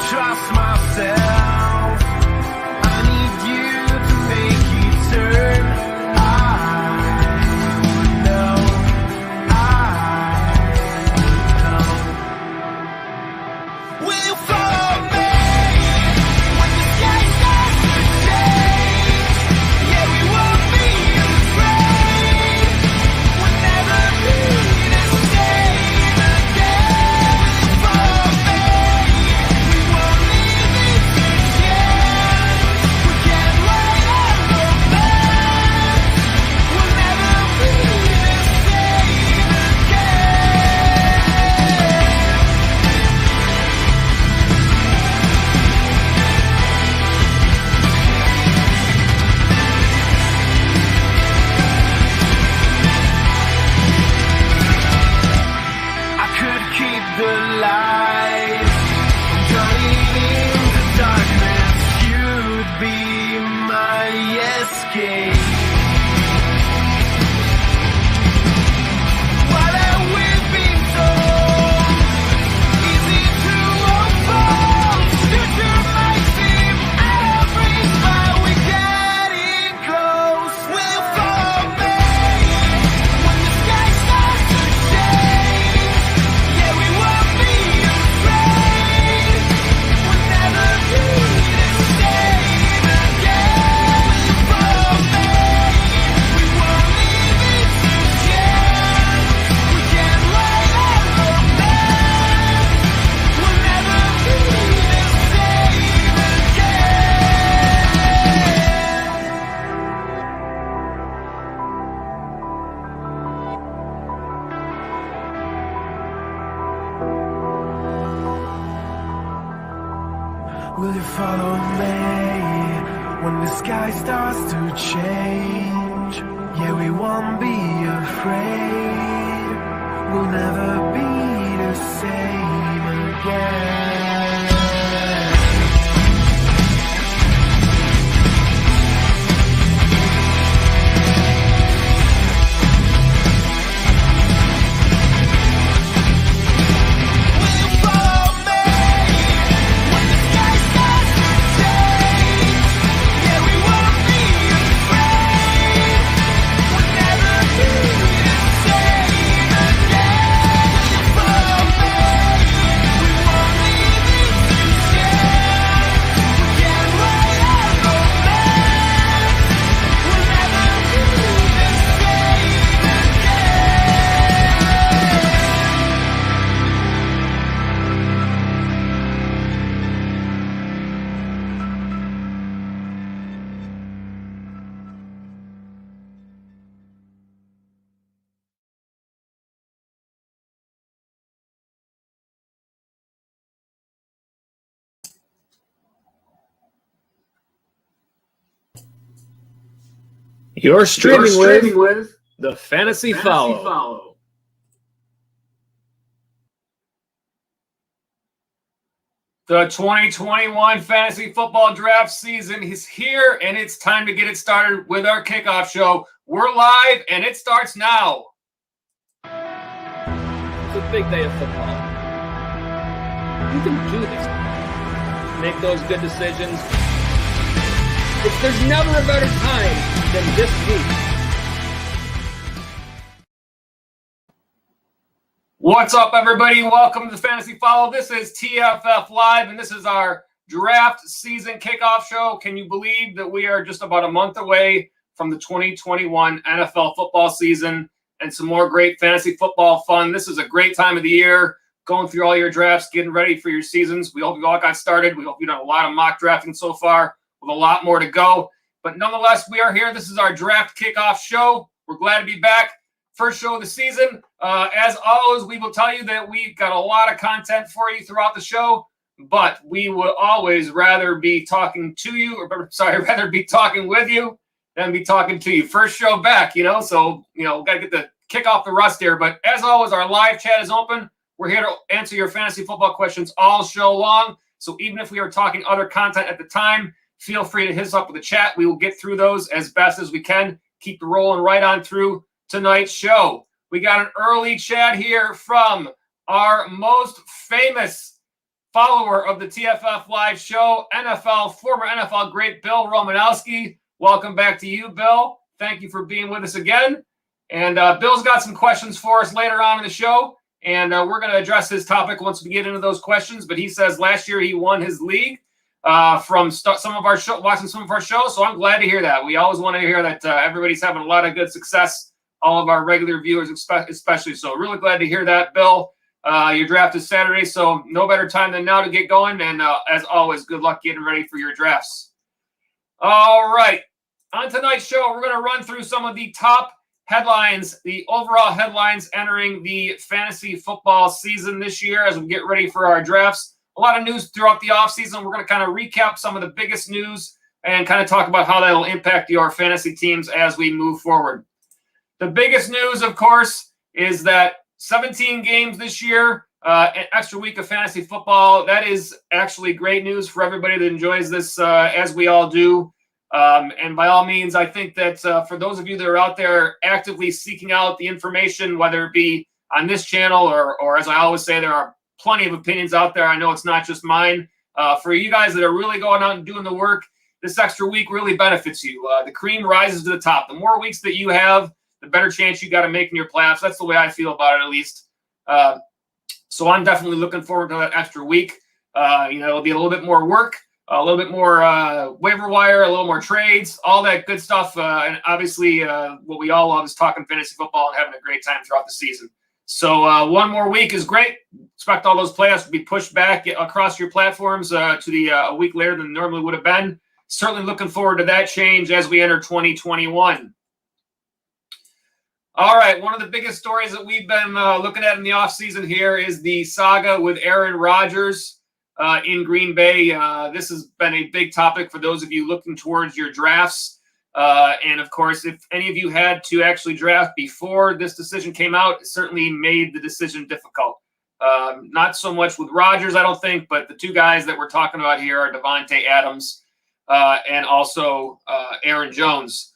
trust myself. I need you to make it turn. I know. Will you follow me when the sky starts to change? Yeah, we won't be afraid. We'll never be the same again. Follow me. We won't leave it to chance. We can't write our romance. We'll never be the same again. I could keep the light from turning into darkness. You'd be my escape. What have we been told? Easy to unfold. Future might seem out of reach, but we're getting close. Will you follow me when the sky starts to change? Yeah, we won't be afraid. We'll never be the same again. Will you follow me? We won't leave it to chance. We can't write our romance. We'll never be the same again. Will you follow me when the sky starts to change? Yeah, we won't be afraid. We'll never be the same again. Will you follow me when the sky starts to change? Yeah, we won't be afraid. We'll never be the same again. Will you follow me? We won't leave it to chance. We can't write our romance. We'll never be the same You're streaming with the Fantasy Follow. The 2021 Fantasy Football Draft season is here, and it's time to get it started with our kickoff show. We're live, and it starts now. It's a big day of football. You can do this. Make those good decisions. There's never a better time than this week. What's up, everybody? Welcome to the Fantasy Follow. This is TFF Live, and this is our draft season kickoff show. Can you believe that we are just about a month away from the 2021 NFL football season and some more great fantasy football fun? This is a great time of the year, going through all your drafts, getting ready for your seasons. We hope you all got started. We hope you've done a lot of mock drafting so far, with a lot more to go. But nonetheless, we are here. This is our draft kickoff show. We're glad to be back. First show of the season. As always, we will tell you that we've got a lot of content for you throughout the show, but we would always rather be talking to you, rather be talking with you than be talking to you. First show back, so, we got to get the kick off the rust here. But as always, our live chat is open. We're here to answer your fantasy football questions all show long. So even if we are talking other content at the time, feel free to hit us up with the chat. We will get through those as best as we can. Keep it rolling right on through tonight's show. We got an early chat here from our most famous follower of the TFF Live show, former NFL great Bill Romanowski. Welcome back to you, Bill. Thank you for being with us again. And Bill's got some questions for us later on in the show, and we're going to address his topic once we get into those questions. But he says last year he won his league from some of our show, watching some of our shows. So I'm glad to hear that. We always want to hear that everybody's having a lot of good success. All of our regular viewers, especially. So really glad to hear that, Bill. Your draft is Saturday, so no better time than now to get going. And as always, good luck getting ready for your drafts. All right. On tonight's show, we're going to run through some of the top headlines, the overall headlines entering the fantasy football season this year as we get ready for our drafts. A lot of news throughout the offseason. We're going to kind of recap some of the biggest news and kind of talk about how that will impact your fantasy teams as we move forward. The biggest news, of course, is that 17 games this year, an extra week of fantasy football. That is actually great news for everybody that enjoys this, as we all do. And by all means, I think that for those of you that are out there actively seeking out the information, whether it be on this channel or as I always say, there are plenty of opinions out there. I know it's not just mine. For you guys that are really going out and doing the work, this extra week really benefits you. The cream rises to the top. The more weeks that you have, the better chance you got to make in your playoffs. That's the way I feel about it, at least. So I'm definitely looking forward to that extra week. It'll be a little bit more work, a little bit more waiver wire, a little more trades, all that good stuff. And obviously, what we all love is talking fantasy football and having a great time throughout the season. So one more week is great. Expect all those playoffs to be pushed back across your platforms to the a week later than normally would have been. Certainly looking forward to that change as we enter 2021. All right, one of the biggest stories that we've been looking at in the offseason here is the saga with Aaron Rodgers in Green Bay. This has been a big topic for those of you looking towards your drafts. And, of course, if any of you had to actually draft before this decision came out, it certainly made the decision difficult. Not so much with Rodgers, I don't think, but the two guys that we're talking about here are Davante Adams and also Aaron Jones.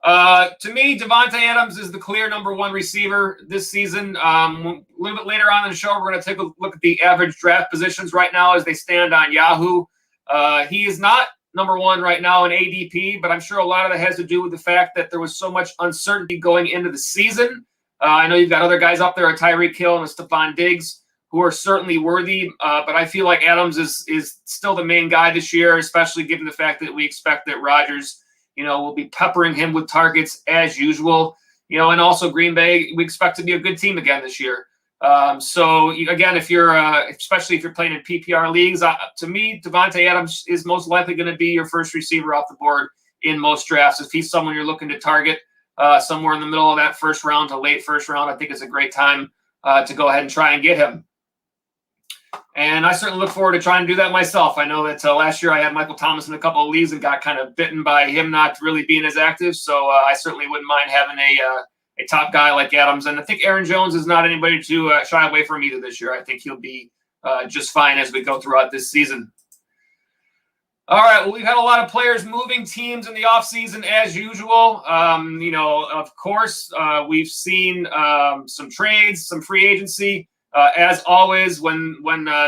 To me, Davante Adams is the clear number one receiver this season. A little bit later on in the show, we're going to take a look at the average draft positions right now as they stand on Yahoo. He is not number one right now in ADP, but I'm sure a lot of that has to do with the fact that there was so much uncertainty going into the season. I know you've got other guys up there, a Tyreek Hill and a Stephon Diggs, who are certainly worthy, but I feel like Adams is still the main guy this year, especially given the fact that we expect that Rodgers we'll be peppering him with targets as usual. And also Green Bay, we expect to be a good team again this year. So again, if you're, especially if you're playing in PPR leagues, to me, Davante Adams is most likely going to be your first receiver off the board in most drafts. If he's someone you're looking to target somewhere in the middle of that first round to late first round, I think it's a great time to go ahead and try and get him. And I certainly look forward to trying to do that myself. I know that last year I had Michael Thomas in a couple of leagues and got kind of bitten by him not really being as active. So I certainly wouldn't mind having a top guy like Adams. And I think Aaron Jones is not anybody to shy away from either this year. I think he'll be just fine as we go throughout this season. All right, well, we've had a lot of players moving teams in the offseason as usual. Of course, we've seen some trades, some free agency. As always, when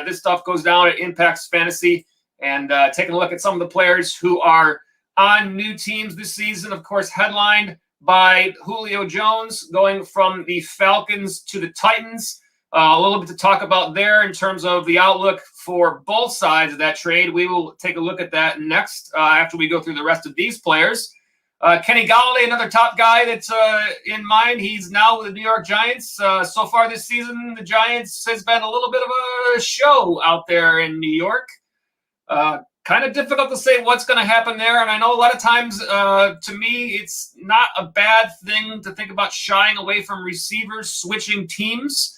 this stuff goes down, it impacts fantasy. And taking a look at some of the players who are on new teams this season, of course, headlined by Julio Jones going from the Falcons to the Titans. A little bit to talk about there in terms of the outlook for both sides of that trade. We will take a look at that next after we go through the rest of these players. Kenny Golladay, another top guy that's in mind. He's now with the New York Giants. So far this season, the Giants has been a little bit of a show out there in New York. Kind of difficult to say what's going to happen there. And I know a lot of times, to me, it's not a bad thing to think about shying away from receivers, switching teams.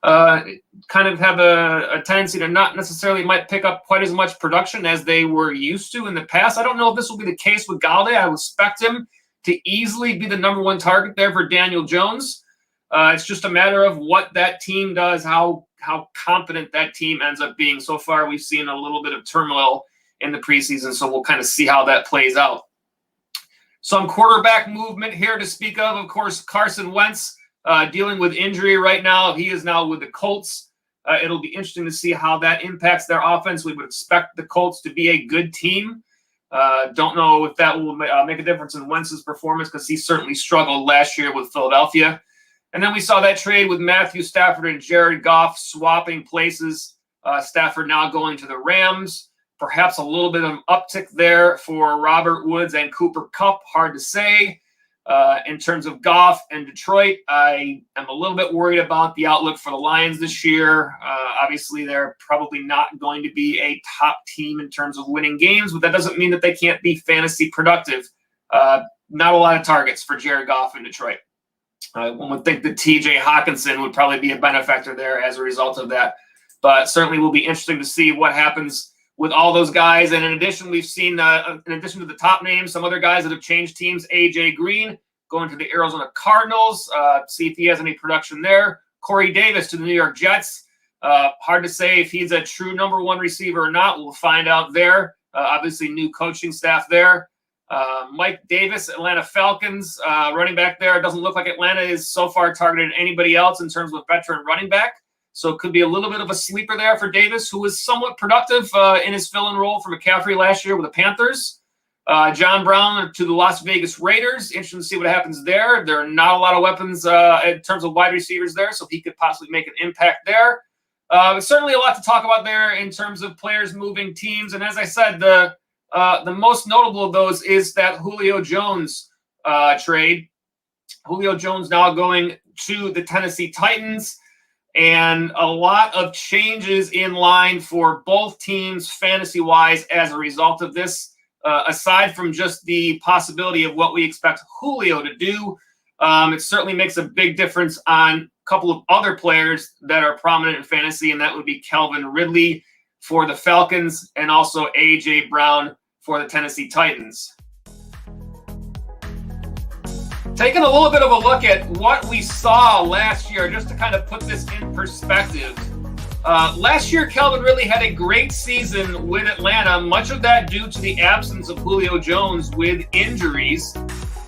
Kind of have a tendency to not necessarily might pick up quite as much production as they were used to in the past. I don't know if this will be the case with Golladay. I would expect him to easily be the number one target there for Daniel Jones. It's just a matter of what that team does, how competent that team ends up being. So far, we've seen a little bit of turmoil in the preseason, so we'll kind of see how that plays out. Some quarterback movement here to speak of. Of course, Carson Wentz dealing with injury right now. He is now with the Colts. It'll be interesting to see how that impacts their offense. We would expect the Colts to be a good team. Don't know if that will make a difference in Wentz's performance because he certainly struggled last year with Philadelphia. And then we saw that trade with Matthew Stafford and Jared Goff swapping places. Stafford now going to the Rams. Perhaps a little bit of an uptick there for Robert Woods and Cooper Kupp. Hard to say. In terms of Goff and Detroit, I am a little bit worried about the outlook for the Lions this year. Obviously, they're probably not going to be a top team in terms of winning games, but that doesn't mean that they can't be fantasy productive. Not a lot of targets for Jared Goff in Detroit. One would think that T.J. Hawkinson would probably be a benefactor there as a result of that. But certainly will be interesting to see what happens with all those guys. And in addition, we've seen, in addition to the top names, some other guys that have changed teams. A.J. Green going to the Arizona Cardinals. See if he has any production there. Corey Davis to the New York Jets. Hard to say if he's a true number one receiver or not. We'll find out there. Obviously, new coaching staff there. Mike Davis, Atlanta Falcons, running back there. It doesn't look like Atlanta is so far targeted anybody else in terms of veteran running back. So it could be a little bit of a sleeper there for Davis, who was somewhat productive in his fill-in role for McCaffrey last year with the Panthers. John Brown to the Las Vegas Raiders. Interesting to see what happens there. There are not a lot of weapons in terms of wide receivers there, so he could possibly make an impact there. Certainly a lot to talk about there in terms of players moving teams. And as I said, the most notable of those is that Julio Jones trade. Julio Jones now going to the Tennessee Titans. And a lot of changes in line for both teams fantasy-wise as a result of this, aside from just the possibility of what we expect Julio to do. It certainly makes a big difference on a couple of other players that are prominent in fantasy, and that would be Calvin Ridley for the Falcons and also A.J. Brown for the Tennessee Titans. Taking a little bit of a look at what we saw last year, just to kind of put this in perspective. Last year, Calvin Ridley had a great season with Atlanta, much of that due to the absence of Julio Jones with injuries.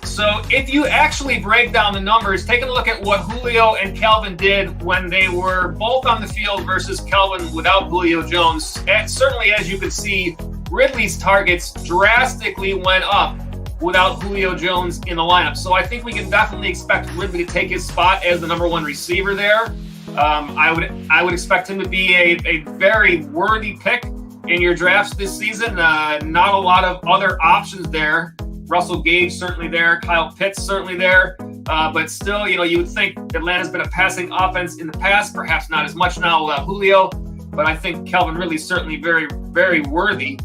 So if you actually break down the numbers, take a look at what Julio and Calvin did when they were both on the field versus Calvin without Julio Jones. And certainly, as you can see, Ridley's targets drastically went up without Julio Jones in the lineup. So I think we can definitely expect Ridley to take his spot as the number one receiver there. I would expect him to be a very worthy pick in your drafts this season. Not a lot of other options there. Russell Gage certainly there. Kyle Pitts certainly there. But still, you would think Atlanta's been a passing offense in the past, perhaps not as much now without Julio. But I think Calvin Ridley's certainly very, very worthy.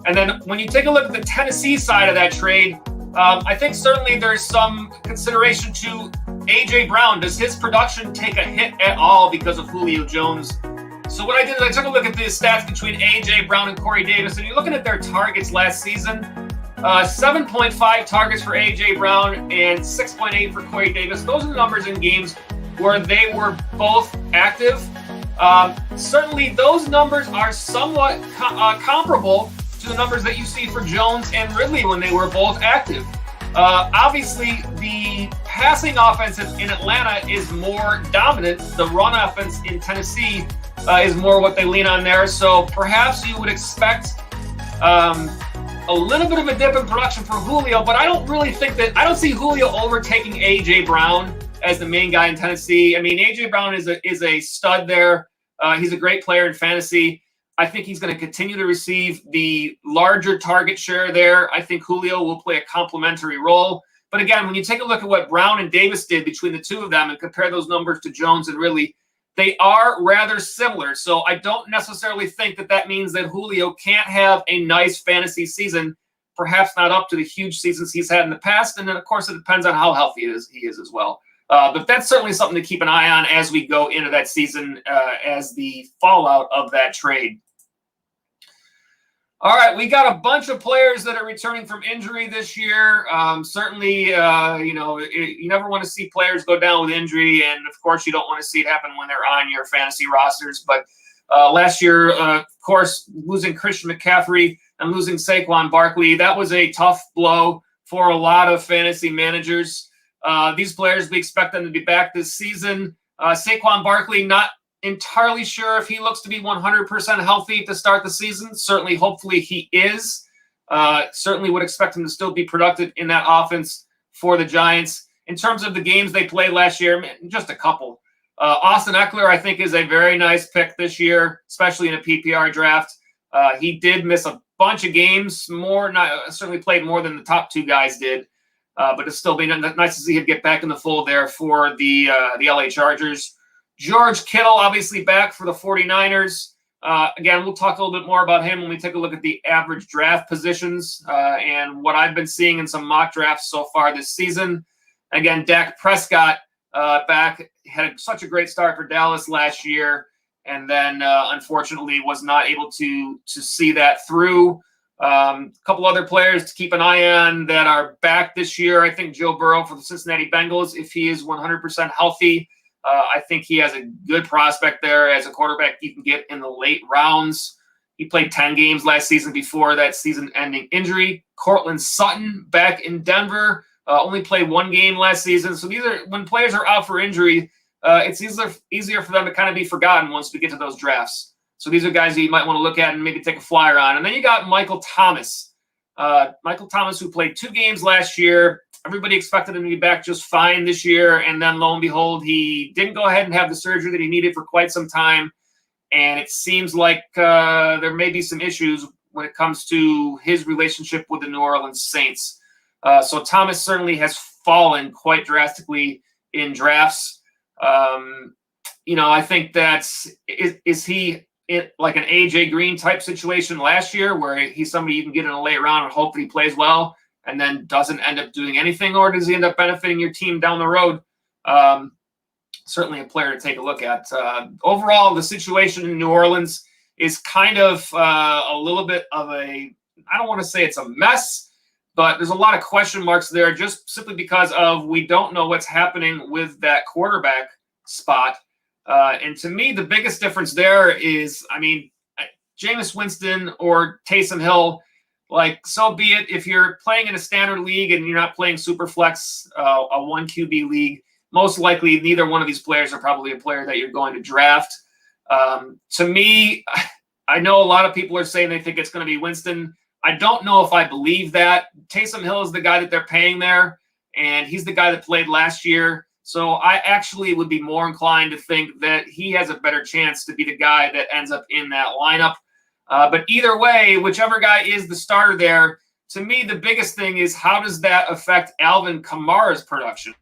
And then when you take a look at the Tennessee side of that trade, I think certainly there's some consideration to A.J. Brown. Does his production take a hit at all because of Julio Jones? So what I did is I took a look at the stats between A.J. Brown and Corey Davis, and you're looking at their targets last season. 7.5 targets for A.J. Brown and 6.8 for Corey Davis. Those are the numbers in games where they were both active. Certainly those numbers are somewhat comparable to the numbers that you see for Jones and Ridley when they were both active. Obviously, the passing offense in Atlanta is more dominant. The run offense in Tennessee is more what they lean on there. So perhaps you would expect a little bit of a dip in production for Julio, but I don't see Julio overtaking A.J. Brown as the main guy in Tennessee. I mean, A.J. Brown is a stud there. He's a great player in fantasy. I think he's going to continue to receive the larger target share there. I think Julio will play a complementary role. But again, when you take a look at what Brown and Davis did between the two of them and compare those numbers to Jones and Ridley, they are rather similar. So I don't necessarily think that means that Julio can't have a nice fantasy season, perhaps not up to the huge seasons he's had in the past. And then, of course, it depends on how healthy he is as well. But that's certainly something to keep an eye on as we go into that season as the fallout of that trade. All right, we got a bunch of players that are returning from injury this year. Certainly, you never want to see players go down with injury, and of course, you don't want to see it happen when they're on your fantasy rosters. But last year, of course, losing Christian McCaffrey and losing Saquon Barkley, that was a tough blow for a lot of fantasy managers. These players, we expect them to be back this season. Saquon Barkley, not entirely sure if he looks to be 100% healthy to start the season. Certainly, hopefully he is. Certainly would expect him to still be productive in that offense for the Giants. In terms of the games they played last year, just a couple. Austin Eckler, I think, is a very nice pick this year, especially in a PPR draft. He did miss a bunch of games, certainly played more than the top two guys did. But it's still been nice to see him get back in the fold there for the LA Chargers. George Kittle, obviously back for the 49ers. Again, we'll talk a little bit more about him when we take a look at the average draft positions and what I've been seeing in some mock drafts so far this season. Again, Dak Prescott back, had such a great start for Dallas last year, and then unfortunately was not able to see that through. A couple other players to keep an eye on that are back this year. I think Joe Burrow for the Cincinnati Bengals, if he is 100% healthy, I think he has a good prospect there as a quarterback you can get in the late rounds. He played 10 games last season before that season-ending injury. Cortland Sutton back in Denver, only played 1 game last season. So these are, when players are out for injury, it's easier for them to kind of be forgotten once we get to those drafts. So these are guys that you might want to look at and maybe take a flyer on. And then you got Michael Thomas. Michael Thomas, who played 2 games last year. Everybody expected him to be back just fine this year. And then lo and behold, he didn't go ahead and have the surgery that he needed for quite some time. And it seems like there may be some issues when it comes to his relationship with the New Orleans Saints. So Thomas certainly has fallen quite drastically in drafts. I think is he like an AJ Green type situation last year where he's somebody you can get in a late round and hope that he plays well and then doesn't end up doing anything, or does he end up benefiting your team down the road? Certainly a player to take a look at. Overall, the situation in New Orleans is kind of a little bit of I don't want to say it's a mess, but there's a lot of question marks there just simply because we don't know what's happening with that quarterback spot. And to me, the biggest difference there is, Jameis Winston or Taysom Hill, so be it. If you're playing in a standard league and you're not playing Superflex, a 1 QB league, most likely neither one of these players are probably a player that you're going to draft. To me, I know a lot of people are saying they think it's going to be Winston. I don't know if I believe that. Taysom Hill is the guy that they're paying there, and he's the guy that played last year. So I actually would be more inclined to think that he has a better chance to be the guy that ends up in that lineup. But either way, whichever guy is the starter there, to me, the biggest thing is how does that affect Alvin Kamara's production?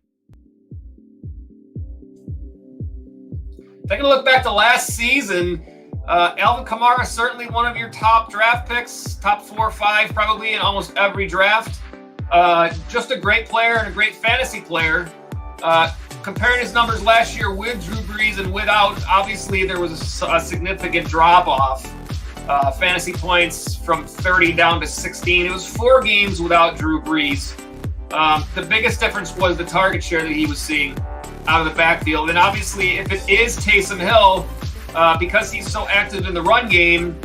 Taking a look back to last season, Alvin Kamara, certainly one of your top draft picks, top 4 or 5 probably in almost every draft. Just a great player and a great fantasy player. Comparing his numbers last year with Drew Brees and without, obviously there was a significant drop-off. Fantasy points from 30 down to 16. It was 4 games without Drew Brees. The biggest difference was the target share that he was seeing out of the backfield. And obviously, if it is Taysom Hill, because he's so active in the run game,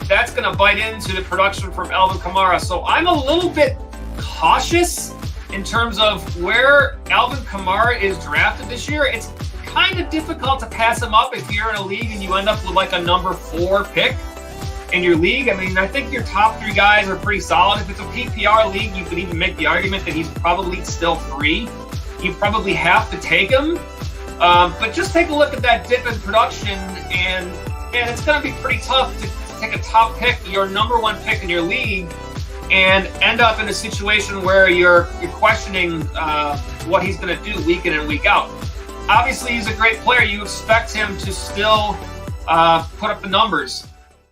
that's going to bite into the production from Alvin Kamara. So I'm a little bit cautious in terms of where Alvin Kamara is drafted this year. It's kind of difficult to pass him up if you're in a league and you end up with like a number 4 pick in your league. I think your top 3 guys are pretty solid. If it's a PPR league, you could even make the argument that he's probably still 3. You probably have to take him. But just take a look at that dip in production, and it's going to be pretty tough to take a top pick, your number 1 pick in your league, and end up in a situation where you're questioning what he's going to do week in and week out. Obviously, he's a great player. You expect him to still put up the numbers.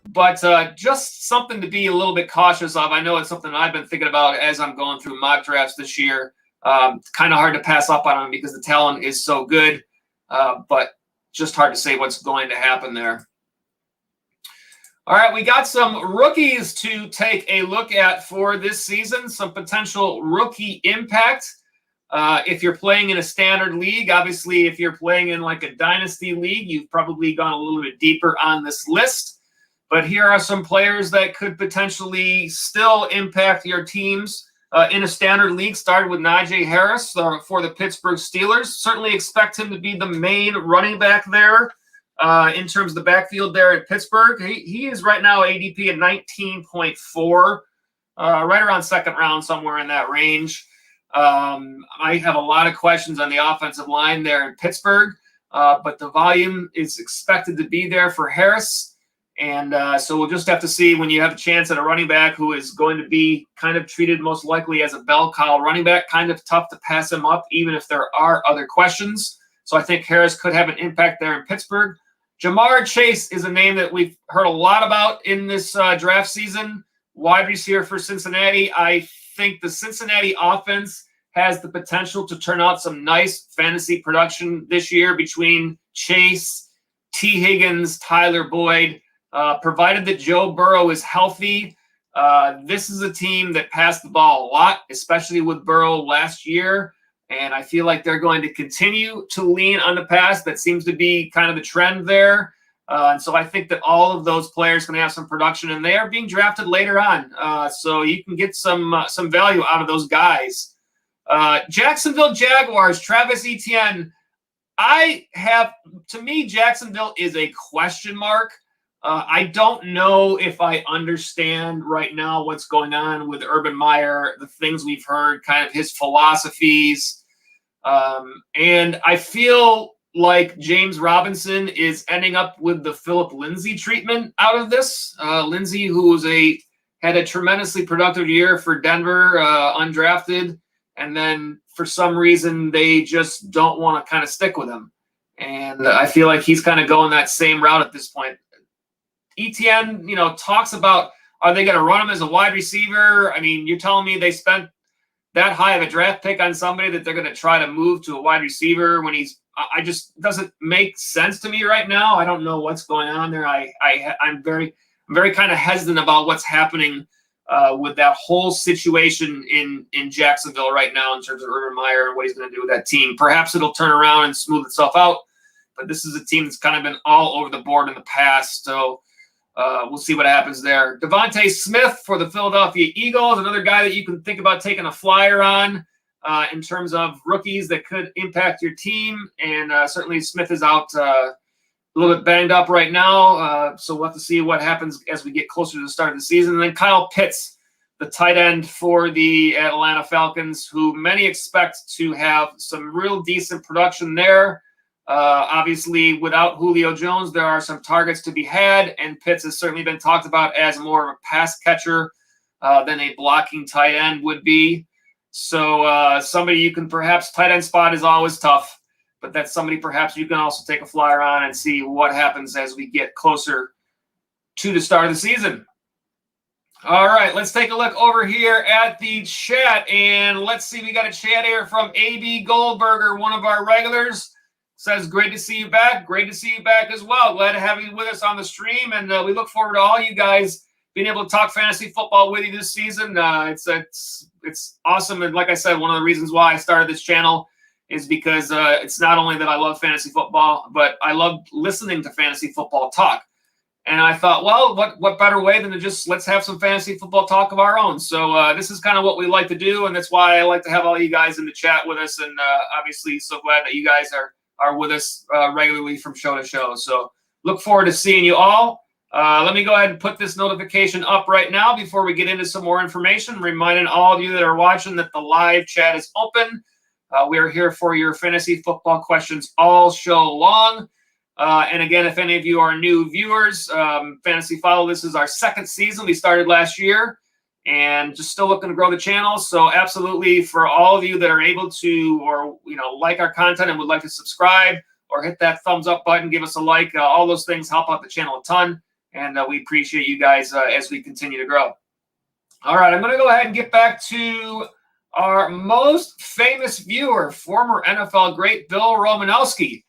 But just something to be a little bit cautious of. I know it's something I've been thinking about as I'm going through mock drafts this year. It's kind of hard to pass up on him because the talent is so good, but just hard to say what's going to happen there. All right, we got some rookies to take a look at for this season, some potential rookie impact. If you're playing in a standard league, obviously if you're playing in like a dynasty league, you've probably gone a little bit deeper on this list. But here are some players that could potentially still impact your teams in a standard league. Started with Najee Harris for the Pittsburgh Steelers. Certainly expect him to be the main running back there. in terms of the backfield there at Pittsburgh. He is right now ADP at 19.4, right around second round, somewhere in that range. I have a lot of questions on the offensive line there in Pittsburgh, but the volume is expected to be there for Harris. And so we'll just have to see when you have a chance at a running back who is going to be kind of treated most likely as a bell cow running back, kind of tough to pass him up, even if there are other questions. So I think Harris could have an impact there in Pittsburgh. Jamar Chase is a name that we've heard a lot about in this draft season. Wide receiver for Cincinnati. I think the Cincinnati offense has the potential to turn out some nice fantasy production this year between Chase, T. Higgins, Tyler Boyd. Provided that Joe Burrow is healthy, this is a team that passed the ball a lot, especially with Burrow last year. And I feel like they're going to continue to lean on the pass. That seems to be kind of the trend there. And so I think that all of those players can have some production, and they are being drafted later on. So you can get some value out of those guys. Jacksonville Jaguars, Travis Etienne. To me, Jacksonville is a question mark. I don't know if I understand right now what's going on with Urban Meyer, the things we've heard, kind of his philosophies. And I feel like James Robinson is ending up with the Philip Lindsay treatment out of this. Lindsay, who had a tremendously productive year for Denver, undrafted, and then for some reason they just don't want to kind of stick with him. And I feel like he's kind of going that same route at this point. Etienne, talks about, are they going to run him as a wide receiver? I mean, you're telling me they spent that high of a draft pick on somebody that they're going to try to move to a wide receiver when I just doesn't make sense to me right now. I don't know what's going on there. I'm very kind of hesitant about what's happening with that whole situation in Jacksonville right now in terms of Urban Meyer and what he's going to do with that team. Perhaps it'll turn around and smooth itself out, but this is a team that's kind of been all over the board in the past. So we'll see what happens there. Devontae Smith for the Philadelphia Eagles, another guy that you can think about taking a flyer on in terms of rookies that could impact your team. And certainly Smith is out a little bit banged up right now, so we'll have to see what happens as we get closer to the start of the season. And then Kyle Pitts, the tight end for the Atlanta Falcons, who many expect to have some real decent production there. Obviously, without Julio Jones, there are some targets to be had, and Pitts has certainly been talked about as more of a pass catcher than a blocking tight end would be. So somebody you can perhaps, tight end spot is always tough, but that's somebody perhaps you can also take a flyer on and see what happens as we get closer to the start of the season. All right, let's take a look over here at the chat, and let's see. We got a chat here from AB Goldberger, one of our regulars. Says, great to see you back. Great to see you back as well. Glad to have you with us on the stream, and we look forward to all you guys being able to talk fantasy football with you this season. It's awesome, and like I said, one of the reasons why I started this channel is because it's not only that I love fantasy football, but I love listening to fantasy football talk. And I thought, well, what better way than to just let's have some fantasy football talk of our own. So this is kind of what we like to do, and that's why I like to have all you guys in the chat with us, and obviously so glad that you guys are with us regularly from show to show. So look forward to seeing you all. Let me go ahead and put this notification up right now before we get into some more information, reminding all of you that are watching that the live chat is open. We are here for your fantasy football questions all show long. And again, if any of you are new viewers, Fantasy Follow, this is our second season. We started last year and just still looking to grow the channel. So absolutely, for all of you that are able to, or like our content and would like to subscribe or hit that thumbs up button, give us a like, all those things help out the channel a ton. And we appreciate you guys as we continue to grow. All right, I'm going to go ahead and get back to our most famous viewer, former NFL great Bill Romanowski.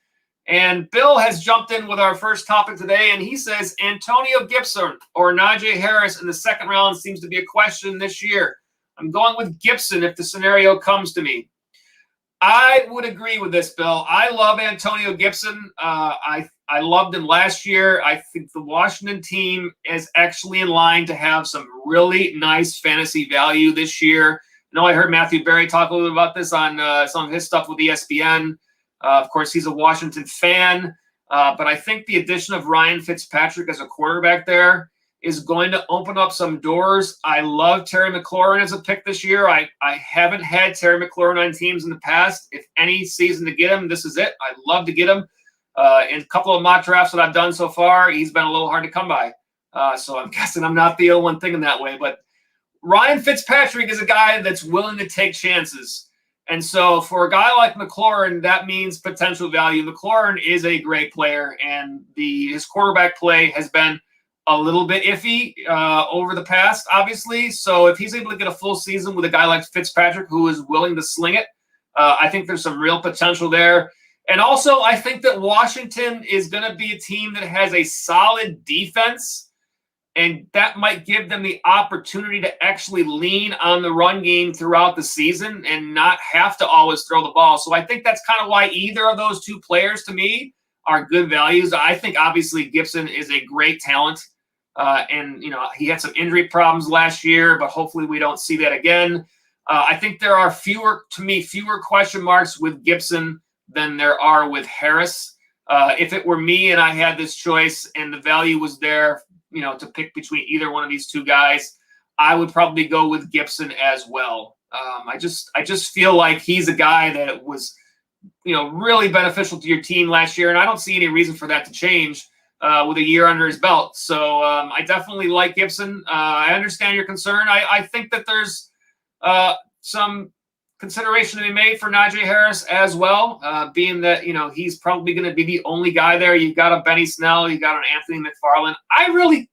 And Bill has jumped in with our first topic today, and he says Antonio Gibson or Najee Harris in the second round seems to be a question this year. I'm going with Gibson if the scenario comes to me. I would agree with this, Bill. I love Antonio Gibson. I loved him last year. I think the Washington team is actually in line to have some really nice fantasy value this year. I know I heard Matthew Berry talk a little bit about this on some of his stuff with ESPN. Of course, he's a Washington fan. But I think the addition of Ryan Fitzpatrick as a quarterback there is going to open up some doors. I love Terry McLaurin as a pick this year. I haven't had Terry McLaurin on teams in the past. If any season to get him, this is it. I'd love to get him. In a couple of mock drafts that I've done so far, he's been a little hard to come by. So I'm guessing I'm not the only one thinking that way. But Ryan Fitzpatrick is a guy that's willing to take chances. And so for a guy like McLaurin, that means potential value. McLaurin is a great player, and his quarterback play has been a little bit iffy over the past, obviously. So if he's able to get a full season with a guy like Fitzpatrick who is willing to sling it, I think there's some real potential there. And also, I think that Washington is going to be a team that has a solid defense, and that might give them the opportunity to actually lean on the run game throughout the season and not have to always throw the ball. So I think that's kind of why either of those two players, to me, are good values. I think, obviously, Gibson is a great talent. And, he had some injury problems last year, but hopefully we don't see that again. I think there are fewer question marks with Gibson than there are with Harris. If it were me and I had this choice and the value was there, to pick between either one of these two guys, I would probably go with Gibson as well. I just feel like he's a guy that was, really beneficial to your team last year, and I don't see any reason for that to change with a year under his belt. So I definitely like Gibson. I understand your concern. I think that there's some consideration to be made for Najee Harris as well, being that, he's probably going to be the only guy there. You've got a Benny Snell, you've got an Anthony McFarland. I really,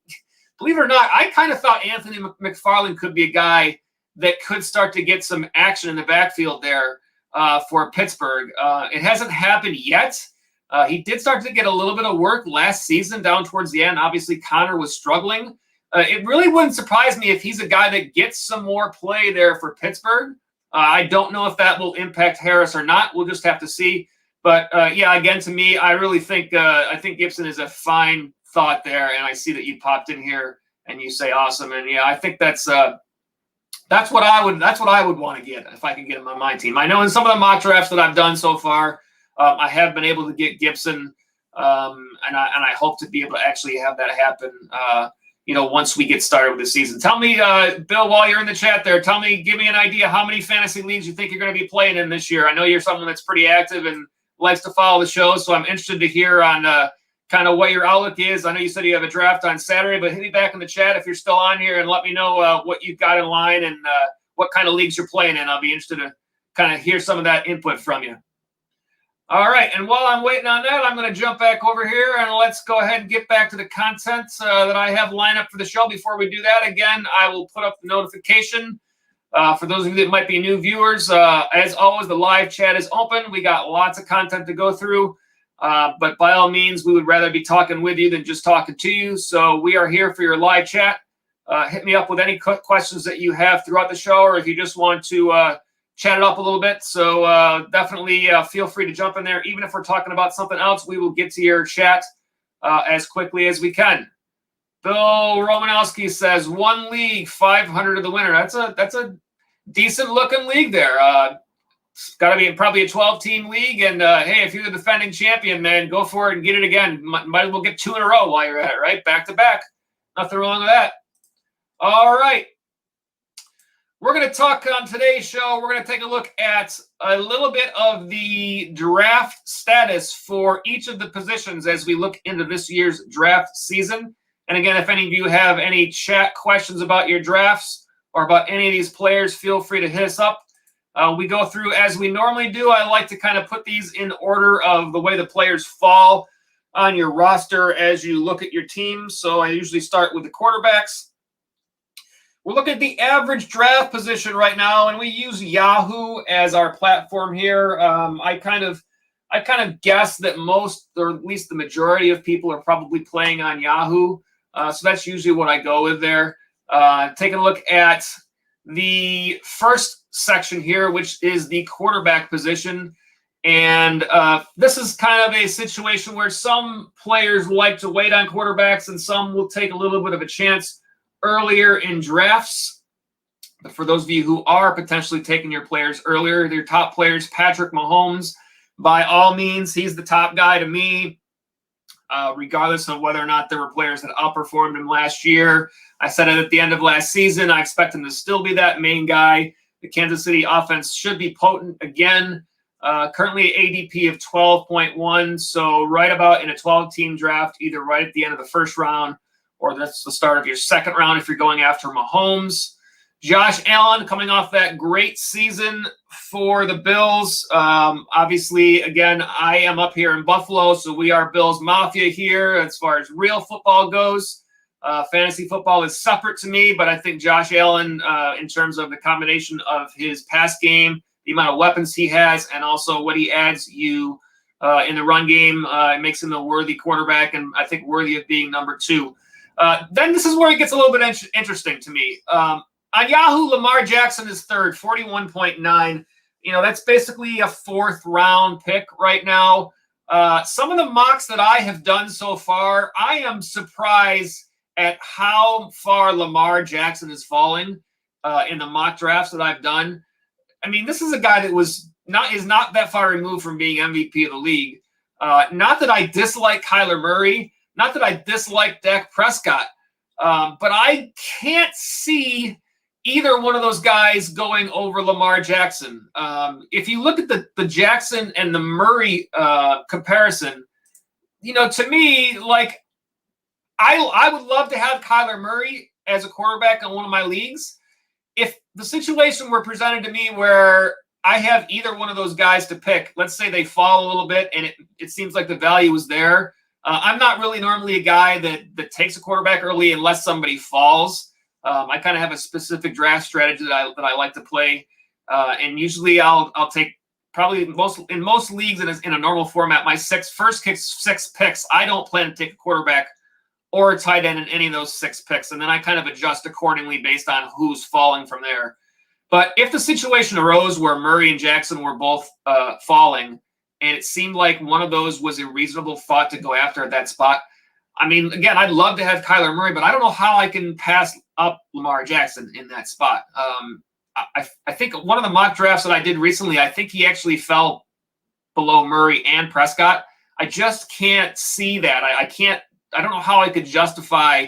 believe it or not, I kind of thought Anthony McFarland could be a guy that could start to get some action in the backfield there for Pittsburgh. It hasn't happened yet. He did start to get a little bit of work last season down towards the end. Obviously, Connor was struggling. It really wouldn't surprise me if he's a guy that gets some more play there for Pittsburgh. I don't know if that will impact Harris or not. We'll just have to see. But, again, to me, I really think I think Gibson is a fine thought there, and I see that you popped in here and you say awesome. And, I think that's what I would want to get if I could get him on my team. I know in some of the mock drafts that I've done so far, I have been able to get Gibson, and I hope to be able to actually have that happen, once we get started with the season. Tell me, Bill, while you're in the chat there, give me an idea how many fantasy leagues you think you're going to be playing in this year. I know you're someone that's pretty active and likes to follow the show, so I'm interested to hear on kind of what your outlook is. I know you said you have a draft on Saturday, but hit me back in the chat if you're still on here and let me know what you've got in line and what kind of leagues you're playing in. I'll be interested to kind of hear some of that input from you. All right, and while I'm waiting on that, I'm going to jump back over here, and let's go ahead and get back to the content that I have lined up for the show. Before we do that, again, I will put up the notification. For those of you that might be new viewers, as always, the live chat is open. We got lots of content to go through, but by all means, we would rather be talking with you than just talking to you. So we are here for your live chat. Hit me up with any questions that you have throughout the show, or if you just want to chat it up a little bit. So definitely feel free to jump in there. Even if we're talking about something else, we will get to your chat as quickly as we can. Bill Romanowski says, one league, 500 to the winner. That's a decent looking league there. It's got to be probably a 12-team league. And, hey, if you're the defending champion, man, go for it and get it again. Might as well get 2 in a row while you're at it, right? Back to back. Nothing wrong with that. All right. We're going to talk on today's show. We're going to take a look at a little bit of the draft status for each of the positions as we look into this year's draft season. And again, if any of you have any chat questions about your drafts or about any of these players, feel free to hit us up. We go through as we normally do. I like to kind of put these in order of the way the players fall on your roster as you look at your team. So I usually start with the quarterbacks. We're looking at the average draft position right now, and we use Yahoo as our platform here. I kind of guess that most, or at least the majority of people are probably playing on Yahoo. So that's usually what I go with there. Taking a look at the first section here, which is the quarterback position. And this is kind of a situation where some players like to wait on quarterbacks and some will take a little bit of a chance earlier in drafts. But for those of you who are potentially taking your players earlier, your top players, Patrick Mahomes, by all means, he's the top guy to me. regardless of whether or not there were players that outperformed him last year. I said it at the end of last season. I expect him to still be that main guy. The Kansas City offense should be potent again. Currently ADP of 12.1, so right about in a 12-team draft, either right at the end of the first round or that's the start of your second round if you're going after Mahomes. Josh Allen coming off that great season for the Bills. Obviously, again, I am up here in Buffalo, so we are Bills Mafia here as far as real football goes. Fantasy football is separate to me, but I think Josh Allen, in terms of the combination of his pass game, the amount of weapons he has, and also what he adds you in the run game, it makes him a worthy quarterback, and I think worthy of being number 2. Then this is where it gets a little bit interesting to me. On Yahoo, Lamar Jackson is third, 41.9. That's basically a 4th round pick right now. Some of the mocks that I have done so far, I am surprised at how far Lamar Jackson is falling in the mock drafts that I've done. I mean, this is a guy that is not that far removed from being MVP of the league. Not that I dislike Kyler Murray, not that I dislike Dak Prescott, but I can't see either one of those guys going over Lamar Jackson. If you look at the Jackson and the Murray comparison, to me, like, I would love to have Kyler Murray as a quarterback in one of my leagues. If the situation were presented to me where I have either one of those guys to pick, let's say they fall a little bit and it seems like the value is there. I'm not really normally a guy that takes a quarterback early unless somebody falls. I kind of have a specific draft strategy that I like to play, and usually I'll take probably in most leagues in a normal format my first 6 picks. I don't plan to take a quarterback or a tight end in any of those 6 picks, and then I kind of adjust accordingly based on who's falling from there. But if the situation arose where Murray and Jackson were both falling, and it seemed like one of those was a reasonable thought to go after at that spot, I mean, again, I'd love to have Kyler Murray, but I don't know how I can pass up Lamar Jackson in that spot. I think one of the mock drafts that I did recently, I think he actually fell below Murray and Prescott. I just can't see that. I don't know how I could justify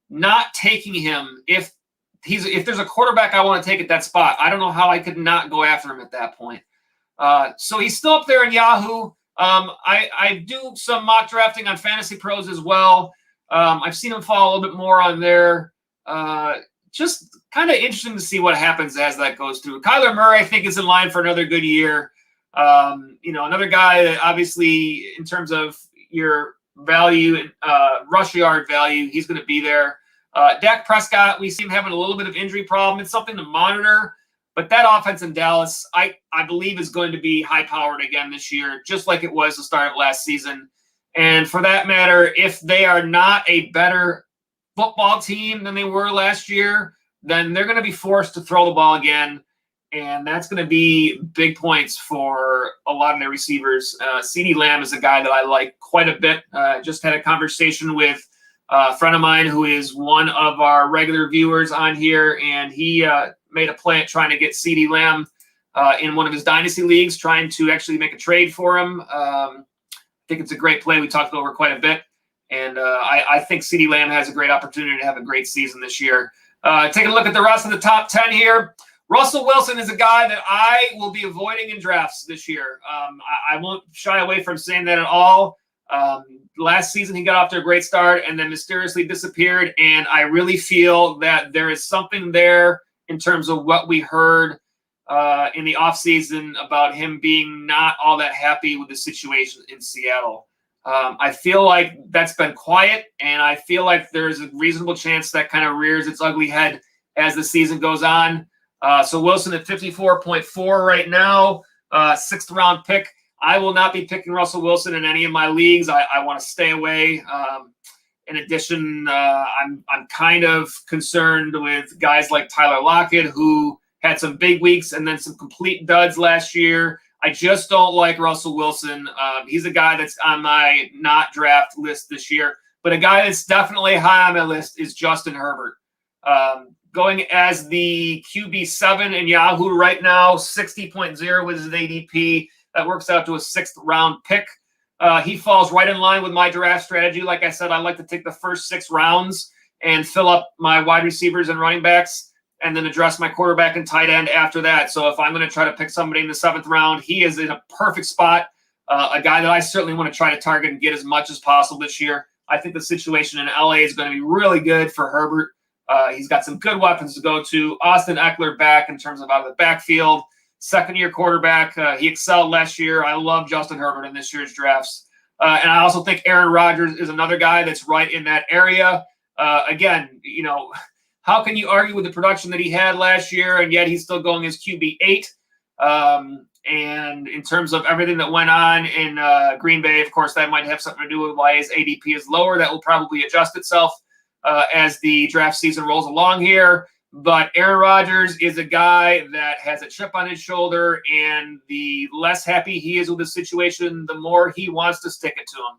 not taking him if there's a quarterback I want to take at that spot. I don't know how I could not go after him at that point. So he's still up there in Yahoo. I do some mock drafting on Fantasy Pros as well. I've seen him fall a little bit more on there. Just kind of interesting to see what happens as that goes through. Kyler Murray, I think, is in line for another good year. Another guy that obviously, in terms of your value, rush yard value, he's going to be there. Dak Prescott, we see him having a little bit of injury problem. It's something to monitor. But that offense in Dallas, I believe, is going to be high-powered again this year, just like it was the start of last season. And for that matter, if they are not a better football team than they were last year, then they're going to be forced to throw the ball again. And that's going to be big points for a lot of their receivers. CeeDee Lamb is a guy that I like quite a bit. Just had a conversation with a friend of mine who is one of our regular viewers on here, and he made a play at trying to get CeeDee Lamb in one of his dynasty leagues, trying to actually make a trade for him. I think it's a great play. We talked over quite a bit, and I think CeeDee Lamb has a great opportunity to have a great season this year. Take a look at the rest of the top 10 here. Russell Wilson is a guy that I will be avoiding in drafts this year. I won't shy away from saying that at all. Last season, he got off to a great start and then mysteriously disappeared, and I really feel that there is something there in terms of what we heard in the offseason about him being not all that happy with the situation in Seattle. I feel like that's been quiet, and I feel like there's a reasonable chance that kind of rears its ugly head as the season goes on. So Wilson at 54.4 right now, 6th round pick. I will not be picking Russell Wilson in any of my leagues. I want to stay away. In addition, I'm kind of concerned with guys like Tyler Lockett, who had some big weeks and then some complete duds last year. I just don't like Russell Wilson. He's a guy that's on my not draft list this year. But a guy that's definitely high on my list is Justin Herbert. Going as the QB7 in Yahoo right now, 60.0 with his ADP. That works out to a 6th round pick. He falls right in line with my draft strategy. Like I said, I like to take the first 6 rounds and fill up my wide receivers and running backs, and then address my quarterback and tight end after that. So if I'm going to try to pick somebody in the 7th round, he is in a perfect spot. A guy that I certainly want to try to target and get as much as possible this year. I think the situation in LA is going to be really good for Herbert. He's got some good weapons to go to. Austin Eckler back in terms of out of the backfield. Second-year quarterback. He excelled last year. I love Justin Herbert in this year's drafts. And I also think Aaron Rodgers is another guy that's right in that area. Again, how can you argue with the production that he had last year, and yet he's still going as QB 8? And in terms of everything that went on in Green Bay, of course, that might have something to do with why his ADP is lower. That will probably adjust itself as the draft season rolls along here. But Aaron Rodgers is a guy that has a chip on his shoulder, and the less happy he is with the situation, the more he wants to stick it to him.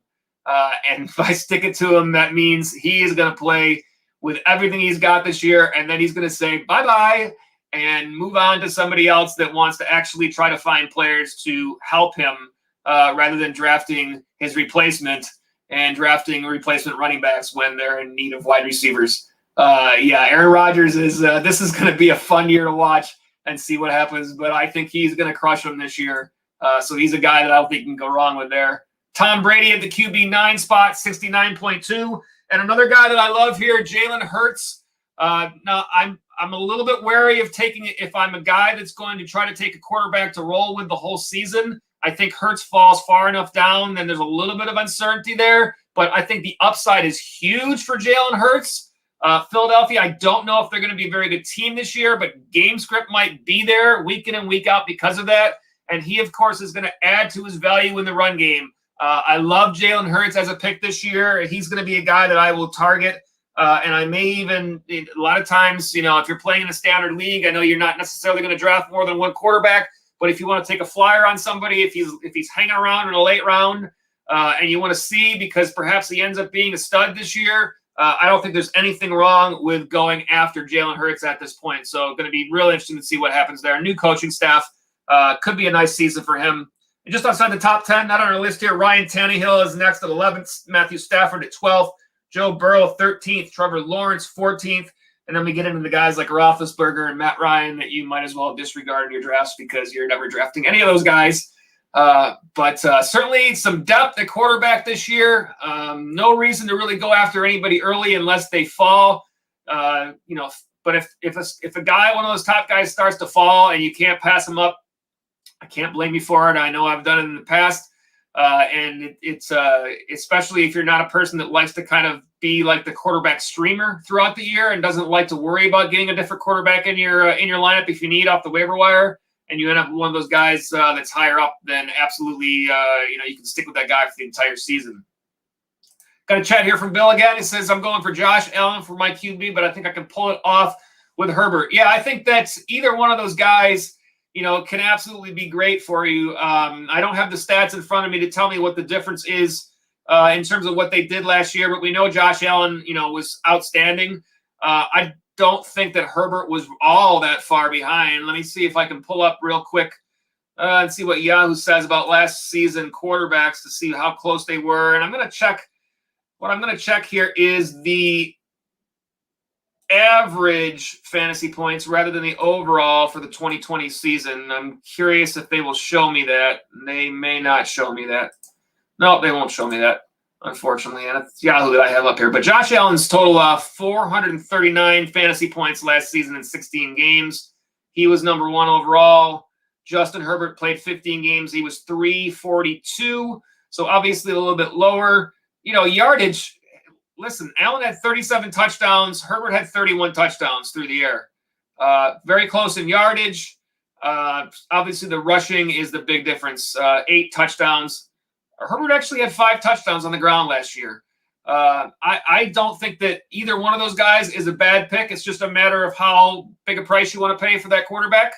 And by stick it to him, that means he is going to play with everything he's got this year, and then he's going to say bye-bye and move on to somebody else that wants to actually try to find players to help him rather than drafting his replacement and drafting replacement running backs when they're in need of wide receivers. Aaron Rodgers is this is going to be a fun year to watch and see what happens, but I think he's going to crush them this year. So he's a guy that I don't think you can go wrong with there. Tom Brady at the QB 9 spot, 69.2. And another guy that I love here, Jalen Hurts. Now, I'm a little bit wary of taking it if I'm a guy that's going to try to take a quarterback to roll with the whole season. I think Hurts falls far enough down, then there's a little bit of uncertainty there. But I think the upside is huge for Jalen Hurts. Philadelphia, I don't know if they're going to be a very good team this year, but game script might be there week in and week out because of that. And he, of course, is going to add to his value in the run game. I love Jalen Hurts as a pick this year. He's going to be a guy that I will target. And I may even, a lot of times, if you're playing in a standard league, I know you're not necessarily going to draft more than one quarterback, but if you want to take a flyer on somebody, if he's hanging around in a late round and you want to see because perhaps he ends up being a stud this year, I don't think there's anything wrong with going after Jalen Hurts at this point. So going to be really interesting to see what happens there. New coaching staff could be a nice season for him. And just outside the top 10, not on our list here, Ryan Tannehill is next at 11th, Matthew Stafford at 12th, Joe Burrow 13th, Trevor Lawrence 14th, and then we get into the guys like Roethlisberger and Matt Ryan that you might as well disregard in your drafts because you're never drafting any of those guys. But certainly some depth at quarterback this year. No reason to really go after anybody early unless they fall. But if a guy, one of those top guys, starts to fall and you can't pass him up, I can't blame you for it. I know I've done it in the past. And it's especially if you're not a person that likes to kind of be like the quarterback streamer throughout the year and doesn't like to worry about getting a different quarterback in your lineup if you need off the waiver wire, and you end up with one of those guys that's higher up, then absolutely you can stick with that guy for the entire season. Got a chat here from Bill again. He says, I'm going for Josh Allen for my QB, but I think I can pull it off with Herbert. Yeah, I think that's either one of those guys can absolutely be great for you. I don't have the stats in front of me to tell me what the difference is in terms of what they did last year, but we know Josh Allen, was outstanding. I don't think that Herbert was all that far behind. Let me see if I can pull up real quick and see what Yahoo says about last season quarterbacks to see how close they were. And I'm going to check. What I'm going to check here is the average fantasy points rather than the overall for the 2020 season. I'm curious if they will show me that. They may not show me that. No, they won't show me that, unfortunately. And it's Yahoo that I have up here. But Josh Allen's total 439 fantasy points last season in 16 games. He was number 1 overall. Justin Herbert played 15 games. He was 342. So obviously a little bit lower. Yardage. Listen, Allen had 37 touchdowns. Herbert had 31 touchdowns through the air. Very close in yardage. Obviously, the rushing is the big difference. 8 touchdowns. Herbert actually had 5 touchdowns on the ground last year. I don't think that either one of those guys is a bad pick. It's just a matter of how big a price you want to pay for that quarterback.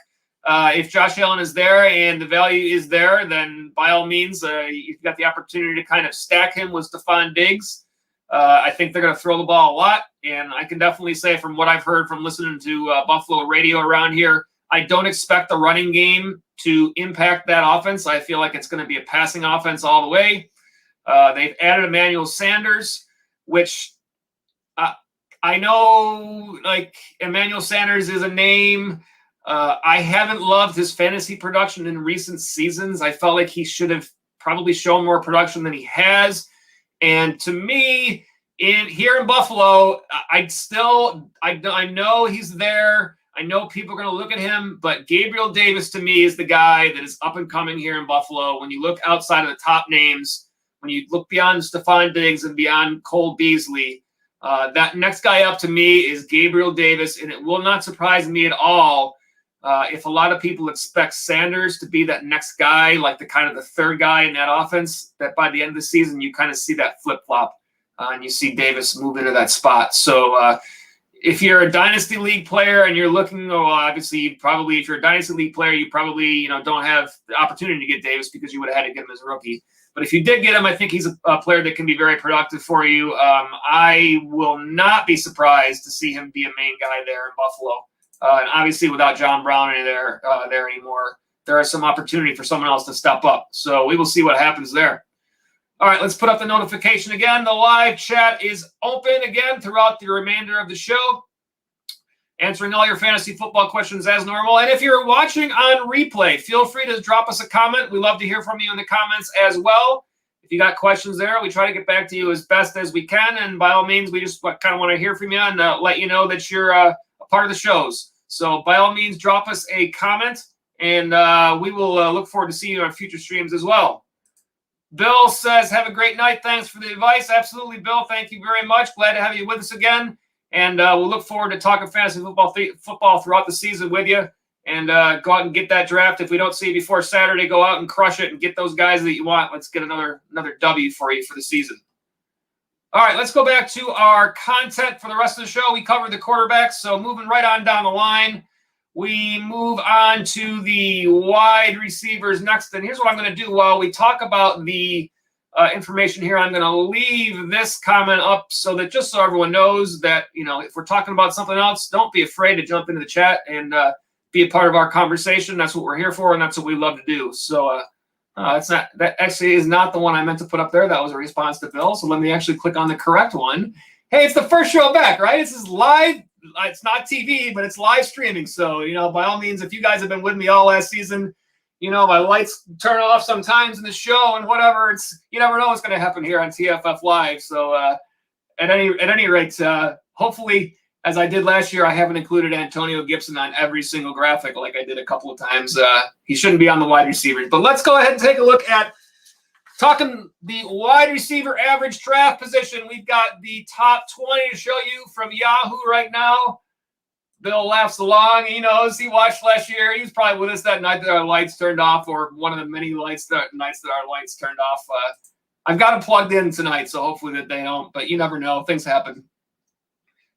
If Josh Allen is there and the value is there, then by all means, you've got the opportunity to kind of stack him with Stephon Diggs. I think they're going to throw the ball a lot, and I can definitely say from what I've heard from listening to Buffalo radio around here, I don't expect the running game to impact that offense. I feel like it's going to be a passing offense all the way. They've added Emmanuel Sanders, which I know, like, Emmanuel Sanders is a name. I haven't loved his fantasy production in recent seasons. I felt like he should have probably shown more production than he has. And to me, here in Buffalo, I know he's there. I know people are going to look at him, but Gabriel Davis to me is the guy that is up and coming here in Buffalo. When you look outside of the top names, when you look beyond Stephon Diggs and beyond Cole Beasley, that next guy up to me is Gabriel Davis, and it will not surprise me at all if a lot of people expect Sanders to be that next guy, like the kind of the third guy in that offense, that by the end of the season you kind of see that flip-flop and you see Davis move into that spot. So if you're a Dynasty League player and you're looking, obviously if you're a Dynasty League player, you probably don't have the opportunity to get Davis because you would have had to get him as a rookie. But if you did get him, I think he's a player that can be very productive for you. I will not be surprised to see him be a main guy there in Buffalo. And obviously, without John Brown there anymore, there is some opportunity for someone else to step up. So we will see what happens there. All right, let's put up the notification again. The live chat is open again throughout the remainder of the show, answering all your fantasy football questions as normal. And if you're watching on replay, feel free to drop us a comment. We love to hear from you in the comments as well. If you got questions there, we try to get back to you as best as we can. And by all means, we just kind of want to hear from you and let you know that you're a part of the shows. So by all means, drop us a comment, and we will look forward to seeing you on future streams as well. Bill says, have a great night. Thanks for the advice. Absolutely, Bill. Thank you very much. Glad to have you with us again. And we'll look forward to talking fantasy football throughout the season with you. And go out and get that draft. If we don't see you before Saturday, go out and crush it and get those guys that you want. Let's get another W for you for the season. All right, let's go back to our content for the rest of the show. We covered the quarterbacks, so moving right on down the line, we move on to the wide receivers next. And here's what I'm going to do while we talk about the information here. I'm going to leave this comment up so that just so everyone knows that, if we're talking about something else, don't be afraid to jump into the chat and be a part of our conversation. That's what we're here for, and that's what we love to do. So that actually is not the one I meant to put up there. That was a response to Bill. So let me actually click on the correct one. Hey, it's the first show back, right? This is live. It's not TV, but it's live streaming. So, by all means, if you guys have been with me all last season, my lights turn off sometimes in the show and whatever. You never know what's going to happen here on TFF Live. So at any rate, hopefully, as I did last year, I haven't included Antonio Gibson on every single graphic like I did a couple of times. He shouldn't be on the wide receivers. But let's go ahead and take a look at talking the wide receiver average draft position. We've got the top 20 to show you from Yahoo right now. Bill laughs along. He knows. He watched last year. He was probably with us that night that our lights turned off, or one of the many nights that our lights turned off. I've got them plugged in tonight, so hopefully that they don't. But you never know. Things happen.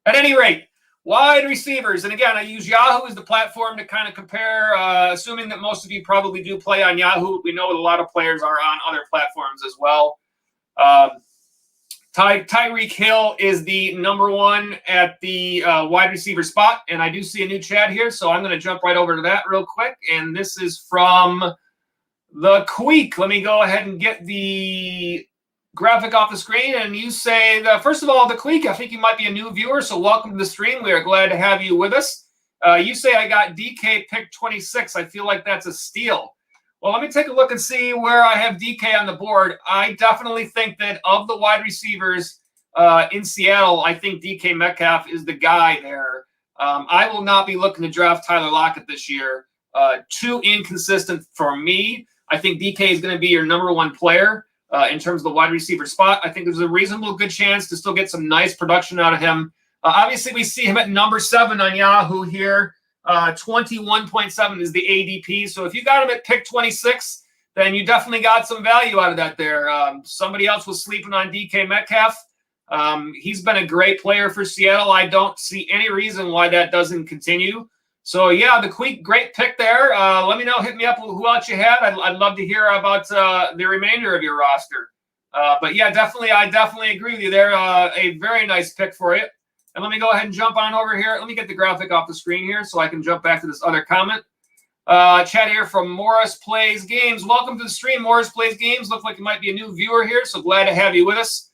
At any rate, wide receivers. And again, I use Yahoo as the platform to kind of compare, assuming that most of you probably do play on Yahoo. We know that a lot of players are on other platforms as well. Tyreek Hill is the number one at the wide receiver spot. And I do see a new chat here, so I'm going to jump right over to that real quick. And this is from the Queek. Let me go ahead and get the graphic off the screen. And you say, first of all, the Queek, I think you might be a new viewer, so welcome to the stream. We are glad to have you with us. You say, I got DK pick 26. I feel like that's a steal. Well, let me take a look and see where I have DK on the board. I definitely think that of the wide receivers in Seattle, I think DK Metcalf is the guy there. I will not be looking to draft Tyler Lockett this year. Too inconsistent for me. I think DK is going to be your number one player in terms of the wide receiver spot. I think there's a reasonable good chance to still get some nice production out of him. Obviously, we see him at number 7 on Yahoo here. 21.7 is the ADP. So if you got him at pick 26, then you definitely got some value out of that there. Somebody else was sleeping on DK Metcalf. He's been a great player for Seattle. I don't see any reason why that doesn't continue. So, yeah, the Queek, great pick there. Let me know. Hit me up who else you had. I'd love to hear about the remainder of your roster. But, yeah, I definitely agree with you there. A very nice pick for you. And let me go ahead and jump on over here. Let me get the graphic off the screen here so I can jump back to this other comment. Chat here from Morris Plays Games. Welcome to the stream, Morris Plays Games. Looks like you might be a new viewer here, so glad to have you with us.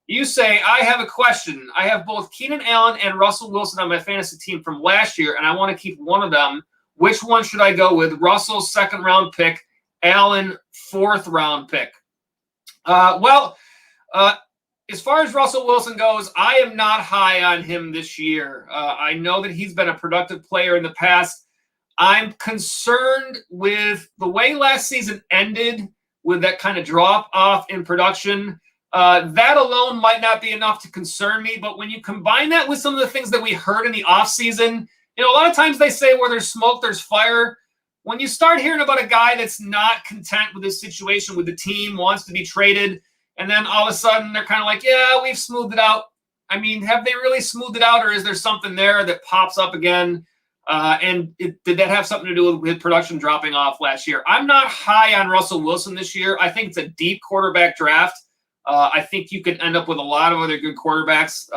You say, I have a question. I have both Keenan Allen and Russell Wilson on my fantasy team from last year, and I want to keep one of them. Which one should I go with? Russell, 2nd round pick. Allen, 4th round pick. As far as Russell Wilson goes, I am not high on him this year. I know that he's been a productive player in the past. I'm concerned with the way last season ended with that kind of drop off in production. That alone might not be enough to concern me, but when you combine that with some of the things that we heard in the offseason, a lot of times they say where there's smoke, there's fire. When you start hearing about a guy that's not content with his situation with the team, wants to be traded, and then all of a sudden they're kind of like, yeah, we've smoothed it out. I mean, have they really smoothed it out, or is there something there that pops up again? Did that have something to do with production dropping off last year? I'm not high on Russell Wilson this year. I think it's a deep quarterback draft. I think you could end up with a lot of other good quarterbacks.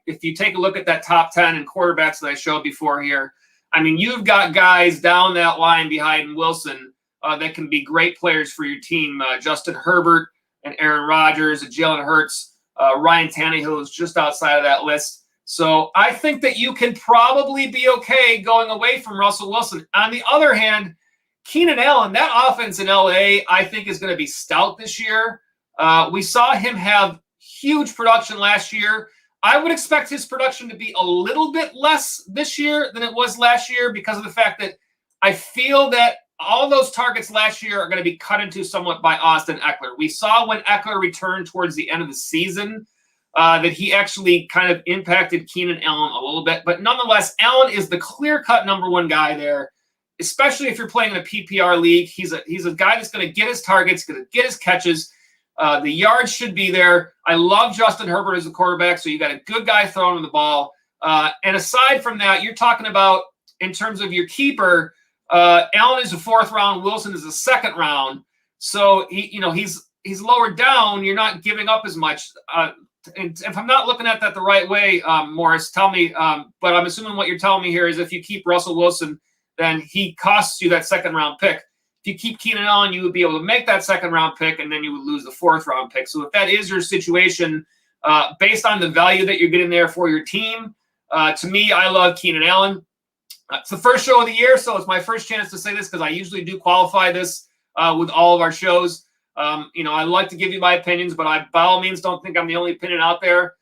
If you take a look at that top 10 in quarterbacks that I showed before here, I mean, you've got guys down that line behind Wilson that can be great players for your team. Justin Herbert and Aaron Rodgers and Jalen Hurts, Ryan Tannehill is just outside of that list. So I think that you can probably be okay going away from Russell Wilson. On the other hand, Keenan Allen, that offense in LA, I think is going to be stout this year. We saw him have huge production last year. I would expect his production to be a little bit less this year than it was last year because of the fact that I feel that all those targets last year are going to be cut into somewhat by Austin Eckler. We saw when Eckler returned towards the end of the season that he actually kind of impacted Keenan Allen a little bit. But nonetheless, Allen is the clear-cut number one guy there, especially if you're playing in a PPR league. He's a guy that's going to get his targets, going to get his catches. The yards should be there. I love Justin Herbert as a quarterback, so you got a good guy throwing him the ball. And aside from that, you're talking about, in terms of your keeper, Allen is a 4th round, Wilson is a 2nd round. So he's lower down. You're not giving up as much. And if I'm not looking at that the right way, Morris, tell me. But I'm assuming what you're telling me here is if you keep Russell Wilson, then he costs you that 2nd round pick. If you keep Keenan Allen, you would be able to make that 2nd round pick, and then you would lose the 4th round pick. So if that is your situation, based on the value that you're getting there for your team, to me, I love Keenan Allen. It's the first show of the year, so it's my first chance to say this because I usually do qualify this with all of our shows. I like to give you my opinions, but I, by all means, don't think I'm the only opinion out there.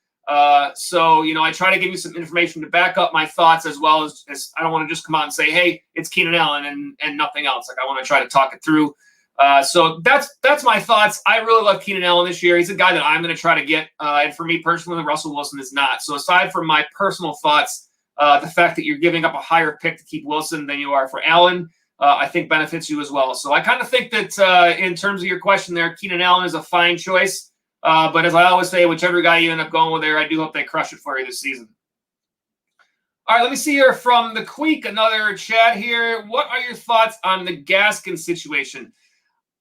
So I try to give you some information to back up my thoughts as well as I don't want to just come out and say, hey, it's Keenan Allen and nothing else. Like I want to try to talk it through. So that's my thoughts. I really love Keenan Allen this year. He's a guy that I'm going to try to get. And for me personally, Russell Wilson is not. So aside from my personal thoughts, the fact that you're giving up a higher pick to keep Wilson than you are for Allen, I think benefits you as well. So I kind of think that in terms of your question there, Keenan Allen is a fine choice. But as I always say, whichever guy you end up going with there, I do hope they crush it for you this season. All right, let me see here from the Queek, another chat here. What are your thoughts on the Gaskin situation?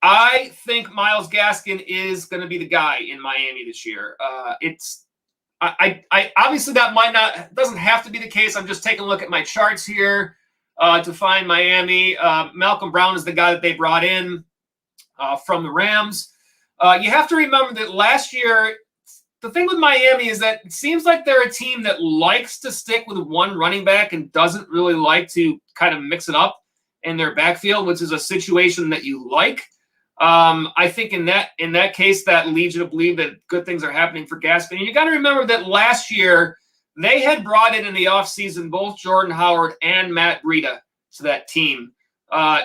I think Myles Gaskin is going to be the guy in Miami this year. I obviously that doesn't have to be the case. I'm just taking a look at my charts here to find Miami. Malcolm Brown is the guy that they brought in from the Rams. You have to remember that last year, the thing with Miami is that it seems like they're a team that likes to stick with one running back and doesn't really like to kind of mix it up in their backfield, which is a situation that you like. I think in that case, that leads you to believe that good things are happening for Gaskin. And you got to remember that last year, they had brought in the offseason both Jordan Howard and Matt Breida to that team.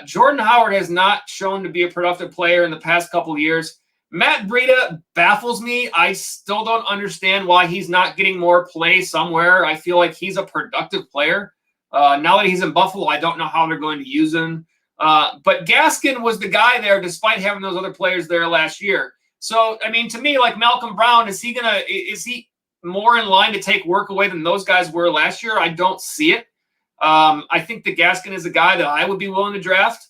Jordan Howard has not shown to be a productive player in the past couple of years. Matt Breida baffles me. I still don't understand why he's not getting more play somewhere. I feel like he's a productive player. Now that he's in Buffalo, I don't know how they're going to use him. But Gaskin was the guy there despite having those other players there last year. So, I mean, to me, like Malcolm Brown, is he more in line to take work away than those guys were last year? I don't see it. I think that Gaskin is a guy that I would be willing to draft.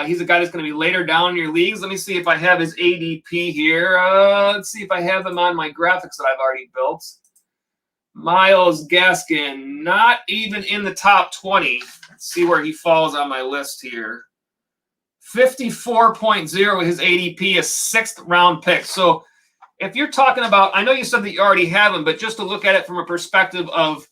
He's a guy that's going to be later down in your leagues. Let me see if I have his ADP here. Let's see if I have him on my graphics that I've already built. Myles Gaskin, not even in the top 20. Let's see where he falls on my list here. 54.0 his ADP, a 6th round pick. So if you're talking about, I know you said that you already have him, but just to look at it from a perspective of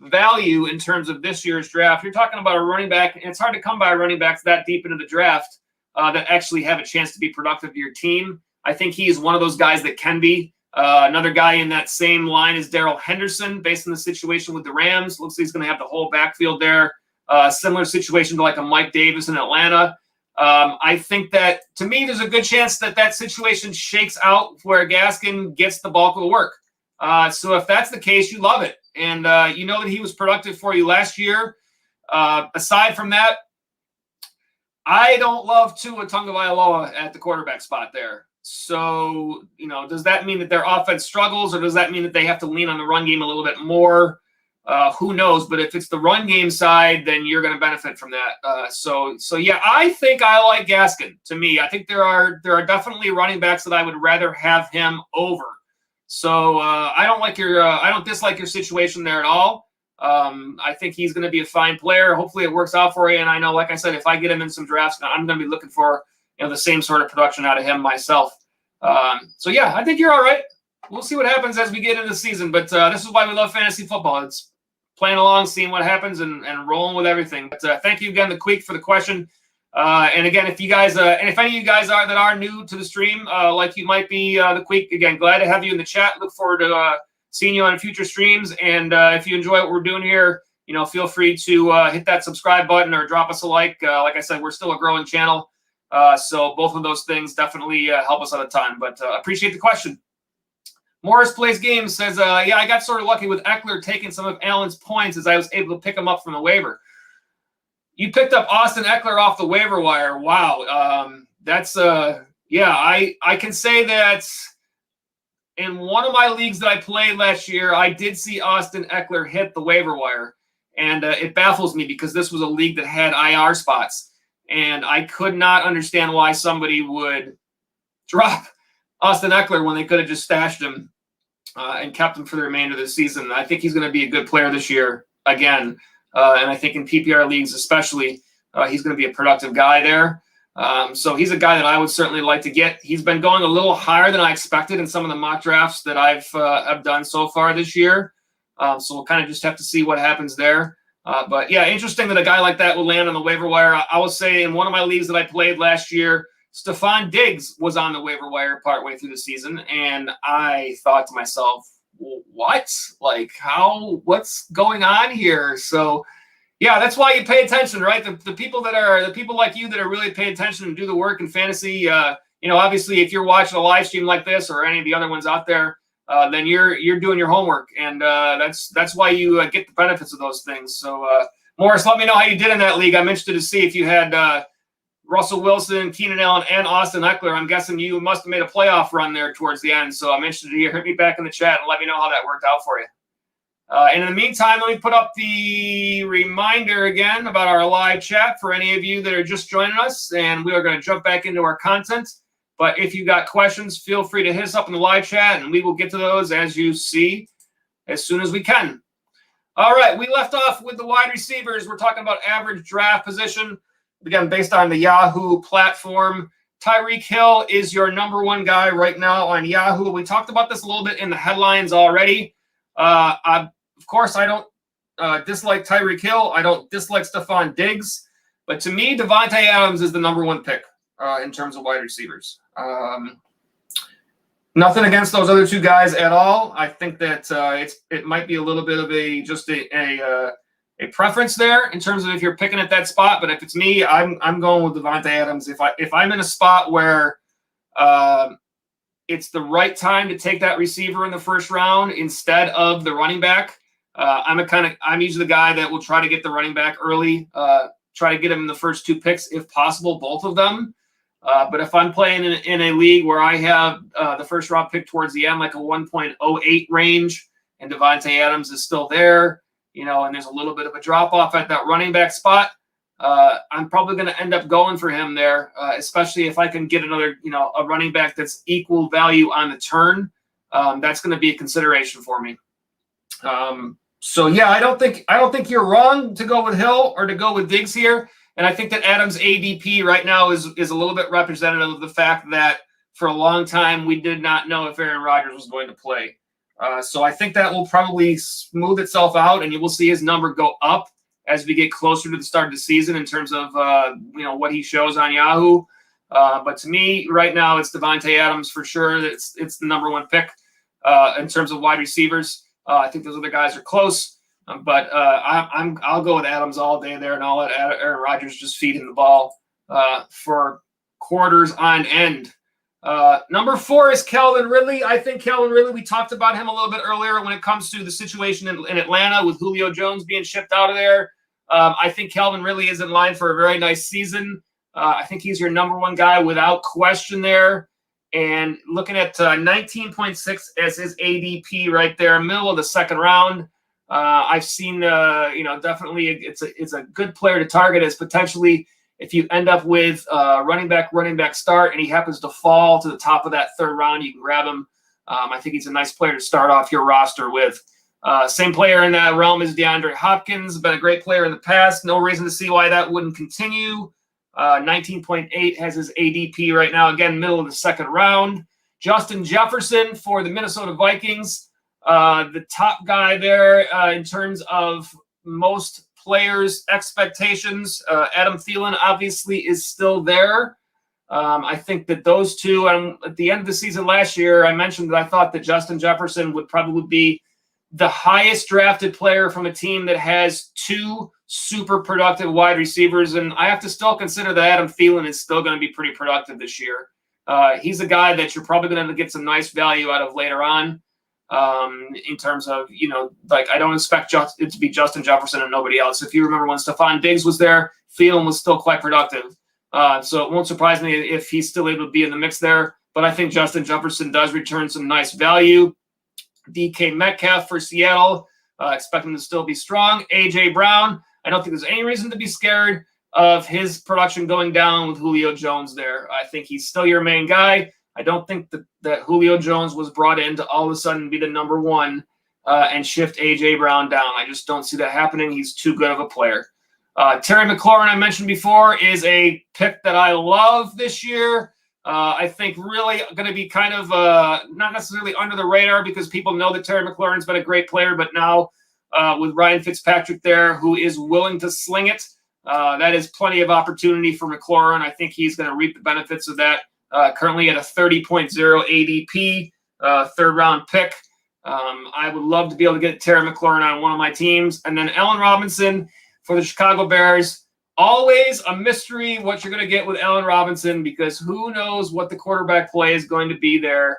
value in terms of this year's draft, you're talking about a running back, and it's hard to come by running backs that deep into the draft that actually have a chance to be productive to your team. I think he is one of those guys that can be. Another guy in that same line is Darrell Henderson, based on the situation with the Rams. Looks like he's going to have the whole backfield there. Similar situation to like a Mike Davis in Atlanta. I think that, to me, there's a good chance that that situation shakes out where Gaskin gets the bulk of the work. So if that's the case, you love it. And you know that he was productive for you last year. Aside from that, I don't love Tua Tagovailoa at the quarterback spot there. So, does that mean that their offense struggles, or does that mean that they have to lean on the run game a little bit more? Who knows? But if it's the run game side, then you're going to benefit from that. So yeah, I think I like Gaskin. To me, I think there are definitely running backs that I would rather have him over. So I don't dislike your situation there at all. I think he's going to be a fine player. Hopefully it works out for you. And I know, like I said, if I get him in some drafts, I'm going to be looking for the same sort of production out of him myself. So yeah, I think you're all right. We'll see what happens as we get into the season. But this is why we love fantasy football. It's playing along, seeing what happens, and rolling with everything. But thank you again, the Queek, for the question. And again, if you guys, and if any of you guys are new to the stream, like you might be, the Queek, again, glad to have you in the chat. Look forward to seeing you on future streams. And if you enjoy what we're doing here, feel free to hit that subscribe button or drop us a like. Like I said, we're still a growing channel. So both of those things definitely help us out a ton. But appreciate the question. Morris Plays Games says, yeah, I got sort of lucky with Eckler taking some of Allen's points as I was able to pick him up from the waiver. You picked up Austin Eckler off the waiver wire. Wow. That's yeah, I can say that in one of my leagues that I played last year, I did see Austin Eckler hit the waiver wire. And it baffles me because this was a league that had IR spots. And I could not understand why somebody would drop Austin Eckler when they could have just stashed him and kept him for the remainder of the season. I think he's going to be a good player this year again. And I think in PPR leagues especially, he's going to be a productive guy there. So he's a guy that I would certainly like to get. He's been going a little higher than I expected in some of the mock drafts that I've done so far this year. So we'll kind of just have to see what happens there. But yeah, interesting that a guy like that will land on the waiver wire. I will say in one of my leagues that I played last year, Stephon Diggs was on the waiver wire partway through the season, and I thought to myself, what? Like, what's going on here? So yeah, that's why you pay attention, right? The people like you that are really paying attention and do the work in fantasy, obviously if you're watching a live stream like this or any of the other ones out there, then you're doing your homework, and that's why you get the benefits of those things. So Morris, let me know how you did in that league. I'm interested to see if you had Russell Wilson, Keenan Allen, and Austin Eckler. I'm guessing you must have made a playoff run there towards the end. So I'm interested to hear. Hit me back in the chat and let me know how that worked out for you. And in the meantime, let me put up the reminder again about our live chat for any of you that are just joining us. And we are going to jump back into our content. But if you got questions, feel free to hit us up in the live chat, and we will get to those as you see as soon as we can. All right, we left off with the wide receivers. We're talking about average draft position. Again, based on the Yahoo platform, Tyreek Hill is your number one guy right now on Yahoo. We talked about this a little bit in the headlines already. Of course, I don't dislike Tyreek Hill. I don't dislike Stephon Diggs. But to me, Davante Adams is the number one pick in terms of wide receivers. Nothing against those other two guys at all. I think that it might be a little bit of a preference there in terms of if you're picking at that spot. But if it's me, I'm going with Davante Adams. If I'm in a spot where it's the right time to take that receiver in the first round instead of the running back, I'm usually the guy that will try to get the running back early, try to get him in the first two picks if possible, both of them. But if I'm playing in a league where I have the first round pick towards the end, like a 1.08 range, and Davante Adams is still there, and there's a little bit of a drop off at that running back spot, I'm probably going to end up going for him there, especially if I can get another, a running back that's equal value on the turn. That's going to be a consideration for me. So yeah, I don't think you're wrong to go with Hill or to go with Diggs here. And I think that Adams' ADP right now is a little bit representative of the fact that for a long time we did not know if Aaron Rodgers was going to play. So I think that will probably smooth itself out, and you will see his number go up as we get closer to the start of the season in terms of what he shows on Yahoo. But to me, right now, it's Devontae Adams for sure. It's the number one pick in terms of wide receivers. I think those other guys are close, but I'll go with Adams all day there, and I'll let Aaron Rodgers just feed him the ball for quarters on end. Number 4 is Calvin Ridley. I think Calvin Ridley, we talked about him a little bit earlier when it comes to the situation in Atlanta with Julio Jones being shipped out of there. I think Calvin Ridley is in line for a very nice season. I think he's your number one guy without question there. And looking at 19.6 as his ADP right there, middle of the second round. I've seen, definitely it's a good player to target as potentially if you end up with running back start and he happens to fall to the top of that third round, you can grab him. I think he's a nice player to start off your roster with. Same player in that realm is DeAndre Hopkins, been a great player in the past. No reason to see why that wouldn't continue. 19.8 has his ADP right now, again, middle of the second round. Justin Jefferson for the Minnesota Vikings, the top guy there in terms of most players' expectations. Adam Thielen obviously is still there. I think that those two, at the end of the season last year, I mentioned that I thought that Justin Jefferson would probably be the highest drafted player from a team that has 2 super productive wide receivers. And I have to still consider that Adam Thielen is still going to be pretty productive this year. He's a guy that you're probably going to get some nice value out of later on in terms of, I don't expect it to be Justin Jefferson and nobody else. If you remember when Stephon Diggs was there, Thielen was still quite productive. So it won't surprise me if he's still able to be in the mix there. But I think Justin Jefferson does return some nice value. DK Metcalf for Seattle, expect him to still be strong. A.J. Brown, I don't think there's any reason to be scared of his production going down with Julio Jones there. I think he's still your main guy. I don't think that Julio Jones was brought in to all of a sudden be the number one and shift A.J. Brown down. I just don't see that happening. He's too good of a player. Terry McLaurin, I mentioned before, is a pick that I love this year. I think really going to be kind of not necessarily under the radar because people know that Terry McLaurin's been a great player, but now with Ryan Fitzpatrick there, who is willing to sling it, that is plenty of opportunity for McLaurin. I think he's going to reap the benefits of that. Currently at a 30.0 ADP, third round pick. I would love to be able to get Terry McLaurin on one of my teams. And then Allen Robinson for the Chicago Bears. Always a mystery what you're going to get with Allen Robinson because who knows what the quarterback play is going to be there.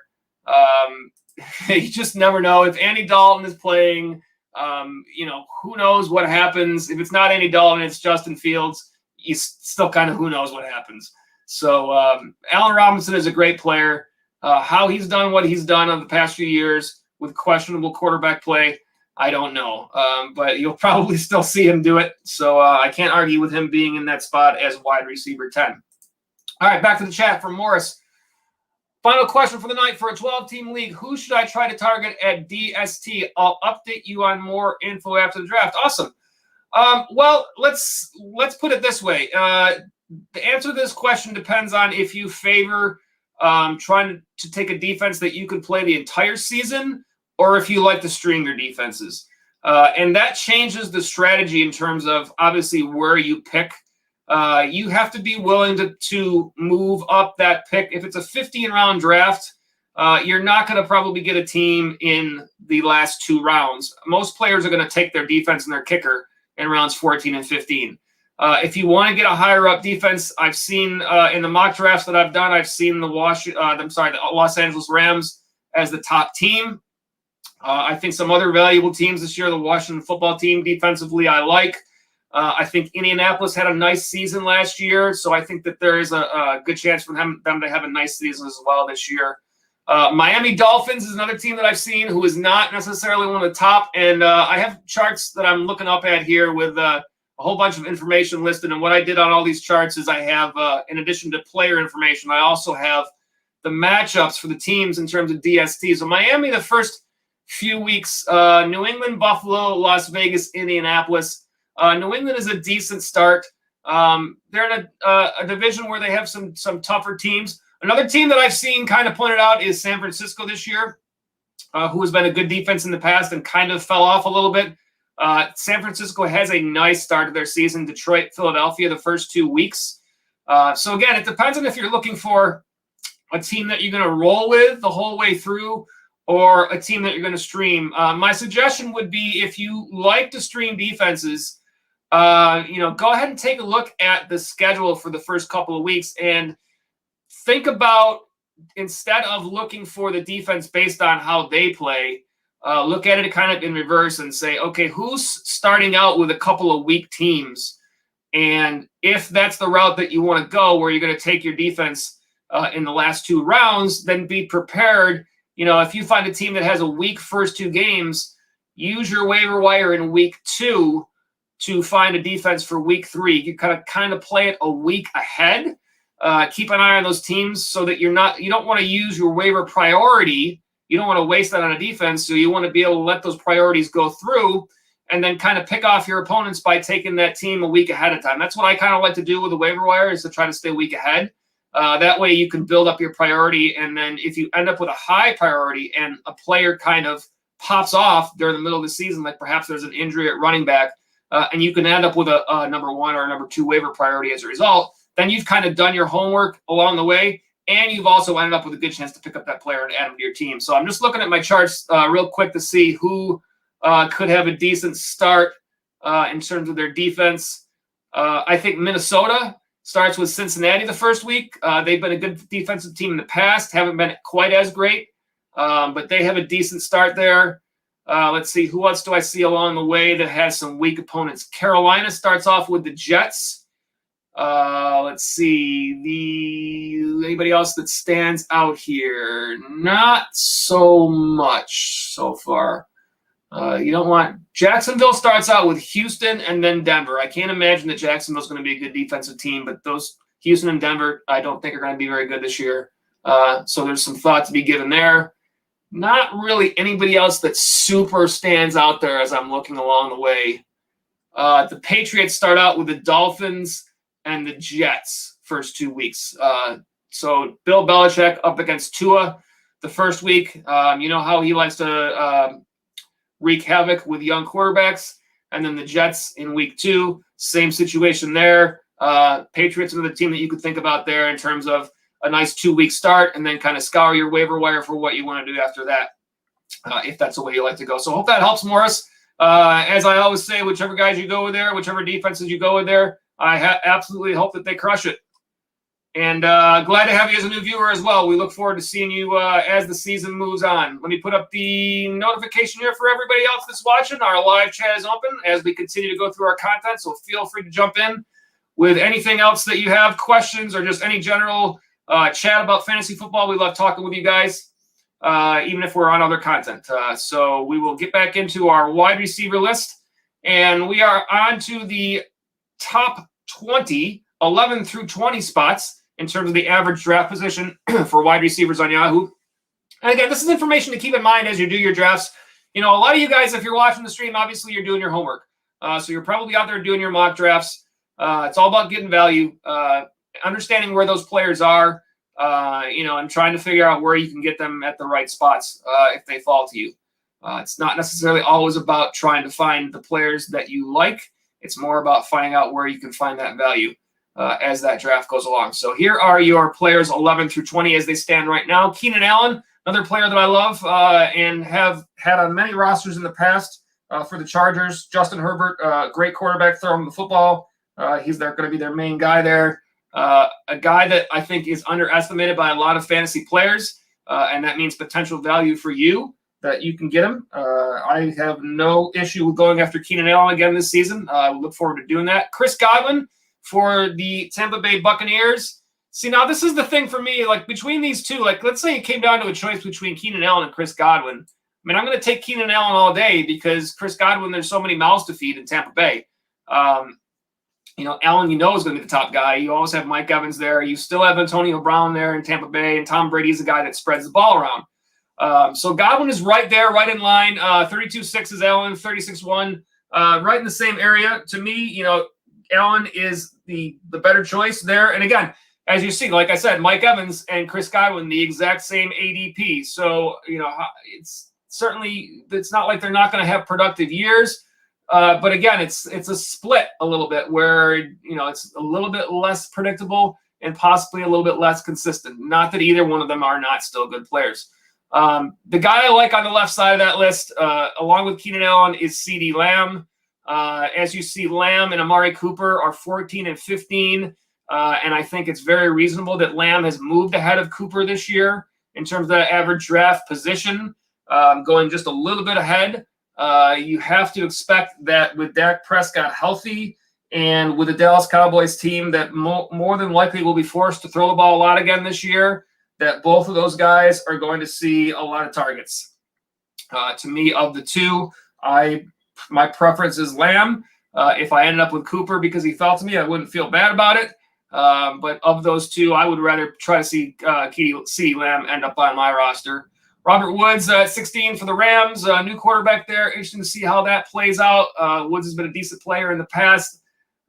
You just never know. If Andy Dalton is playing, who knows what happens. If it's not Andy Dalton, it's Justin Fields. You still kind of who knows what happens. So Allen Robinson is a great player. How he's done what he's done over the past few years with questionable quarterback play, I don't know, but you'll probably still see him do it. So I can't argue with him being in that spot as wide receiver 10. All right, back to the chat from Morris. Final question for the night. For a 12-team league, who should I try to target at DST? I'll update you on more info after the draft. Awesome. Well, let's put it this way. The answer to this question depends on if you favor trying to take a defense that you could play the entire season or if you like to string your defenses. And that changes the strategy in terms of obviously where you pick. You have to be willing to move up that pick. If it's a 15-round draft, you're not going to probably get a team in the last 2 rounds. Most players are going to take their defense and their kicker in rounds 14 and 15. If you want to get a higher up defense, I've seen in the mock drafts that I've done, I've seen the Los Angeles Rams as the top team. I think some other valuable teams this year, the Washington football team defensively, I like. I think Indianapolis had a nice season last year, so I think that there is a good chance for them to have a nice season as well this year. Miami Dolphins is another team that I've seen who is not necessarily one of the top, and I have charts that I'm looking up at here with a whole bunch of information listed, and what I did on all these charts is I have, in addition to player information, I also have the matchups for the teams in terms of DST. So Miami, the first few weeks. New England, Buffalo, Las Vegas, Indianapolis. New England is a decent start. They're in a division where they have some tougher teams. Another team that I've seen kind of pointed out is San Francisco this year, who has been a good defense in the past and kind of fell off a little bit. San Francisco has a nice start to their season. Detroit, Philadelphia, the first 2 weeks. So again, it depends on if you're looking for a team that you're going to roll with the whole way through or a team that you're going to stream. My suggestion would be, if you like to stream defenses, go ahead and take a look at the schedule for the first couple of weeks and think about, instead of looking for the defense based on how they play, look at it kind of in reverse and say, okay, who's starting out with a couple of weak teams? And if that's the route that you want to go, where you're going to take your defense in the last 2 rounds, then be prepared. If you find a team that has a weak first 2 games, use your waiver wire in week 2 to find a defense for week 3. You kind of play it a week ahead. Keep an eye on those teams so that you don't want to use your waiver priority. You don't want to waste that on a defense. So you want to be able to let those priorities go through and then kind of pick off your opponents by taking that team a week ahead of time. That's what I kind of like to do with the waiver wire, is to try to stay a week ahead. That way you can build up your priority. And then if you end up with a high priority and a player kind of pops off during the middle of the season, like perhaps there's an injury at running back, and you can end up with a number 1 or a number 2 waiver priority as a result, then you've kind of done your homework along the way, and you've also ended up with a good chance to pick up that player and add him to your team. So I'm just looking at my charts real quick to see who could have a decent start in terms of their defense. I think Minnesota starts with Cincinnati the first week. They've been a good defensive team in the past, haven't been quite as great, but they have a decent start there. Let's see, who else do I see along the way that has some weak opponents? Carolina starts off with the Jets. Let's see, anybody else that stands out here? Not so much so far. You don't want Jacksonville starts out with Houston and then Denver. I can't imagine that Jacksonville's going to be a good defensive team, but those Houston and Denver, I don't think are going to be very good this year. So there's some thought to be given there. Not really anybody else that super stands out there as I'm looking along the way. The Patriots start out with the Dolphins and the Jets first 2 weeks. So Bill Belichick up against Tua the first week. You know how he likes to wreak havoc with young quarterbacks. And then the Jets in week 2, same situation there. Patriots are the team that you could think about there in terms of a nice 2-week start, and then kind of scour your waiver wire for what you want to do after that, if that's the way you like to go. So hope that helps, Morris. As I always say, whichever guys you go with there, whichever defenses you go with there, I absolutely hope that they crush it. And glad to have you as a new viewer as well. We look forward to seeing you as the season moves on. Let me put up the notification here for everybody else that's watching. Our live chat is open as we continue to go through our content, so feel free to jump in with anything else that you have, questions, or just any general chat about fantasy football. We love talking with you guys, even if we're on other content. So we will get back into our wide receiver list, and we are on to the top 20, 11 through 20 spots in terms of the average draft position for wide receivers on Yahoo. And again, this is information to keep in mind as you do your drafts. You know, a lot of you guys, if you're watching the stream, obviously you're doing your homework. So you're probably out there doing your mock drafts. It's all about getting value, understanding where those players are, and trying to figure out where you can get them at the right spots if they fall to you. It's not necessarily always about trying to find the players that you like. It's more about finding out where you can find that value as that draft goes along. So here are your players 11 through 20 as they stand right now. Keenan Allen, another player that I love and have had on many rosters in the past for the Chargers. Justin Herbert, great quarterback, throwing the football. He's going to be their main guy there. A guy that I think is underestimated by a lot of fantasy players, and that means potential value for you that you can get him. I have no issue with going after Keenan Allen again this season. I look forward to doing that. Chris Godwin for the Tampa Bay Buccaneers. See, now this is the thing for me, like between these two, like let's say it came down to a choice between Keenan Allen and Chris Godwin. I mean, I'm going to take Keenan Allen all day because Chris Godwin, there's so many mouths to feed in Tampa Bay. Allen, is going to be the top guy. You always have Mike Evans there. You still have Antonio Brown there in Tampa Bay, and Tom Brady's the guy that spreads the ball around. So Godwin is right there, right in line. 32.6 is Allen, 36.1, right in the same area. To me, Allen is the better choice there. And again, as you see, like I said, Mike Evans and Chris Godwin, the exact same ADP. So, it's not like they're not going to have productive years. But again, it's a split a little bit where, it's a little bit less predictable and possibly a little bit less consistent. Not that either one of them are not still good players. The guy I like on the left side of that list, along with Keenan Allen, is CeeDee Lamb. As you see, Lamb and Amari Cooper are 14 and 15. And I think it's very reasonable that Lamb has moved ahead of Cooper this year in terms of the average draft position, going just a little bit ahead. You have to expect that with Dak Prescott healthy and with the Dallas Cowboys team that more than likely will be forced to throw the ball a lot again this year, that both of those guys are going to see a lot of targets. To me, of the two, my preference is Lamb. If I ended up with Cooper because he fell to me, I wouldn't feel bad about it. But of those two, I would rather try to see CeeDee Lamb end up on my roster. Robert Woods at 16 for the Rams, new quarterback there. Interesting to see how that plays out. Woods has been a decent player in the past.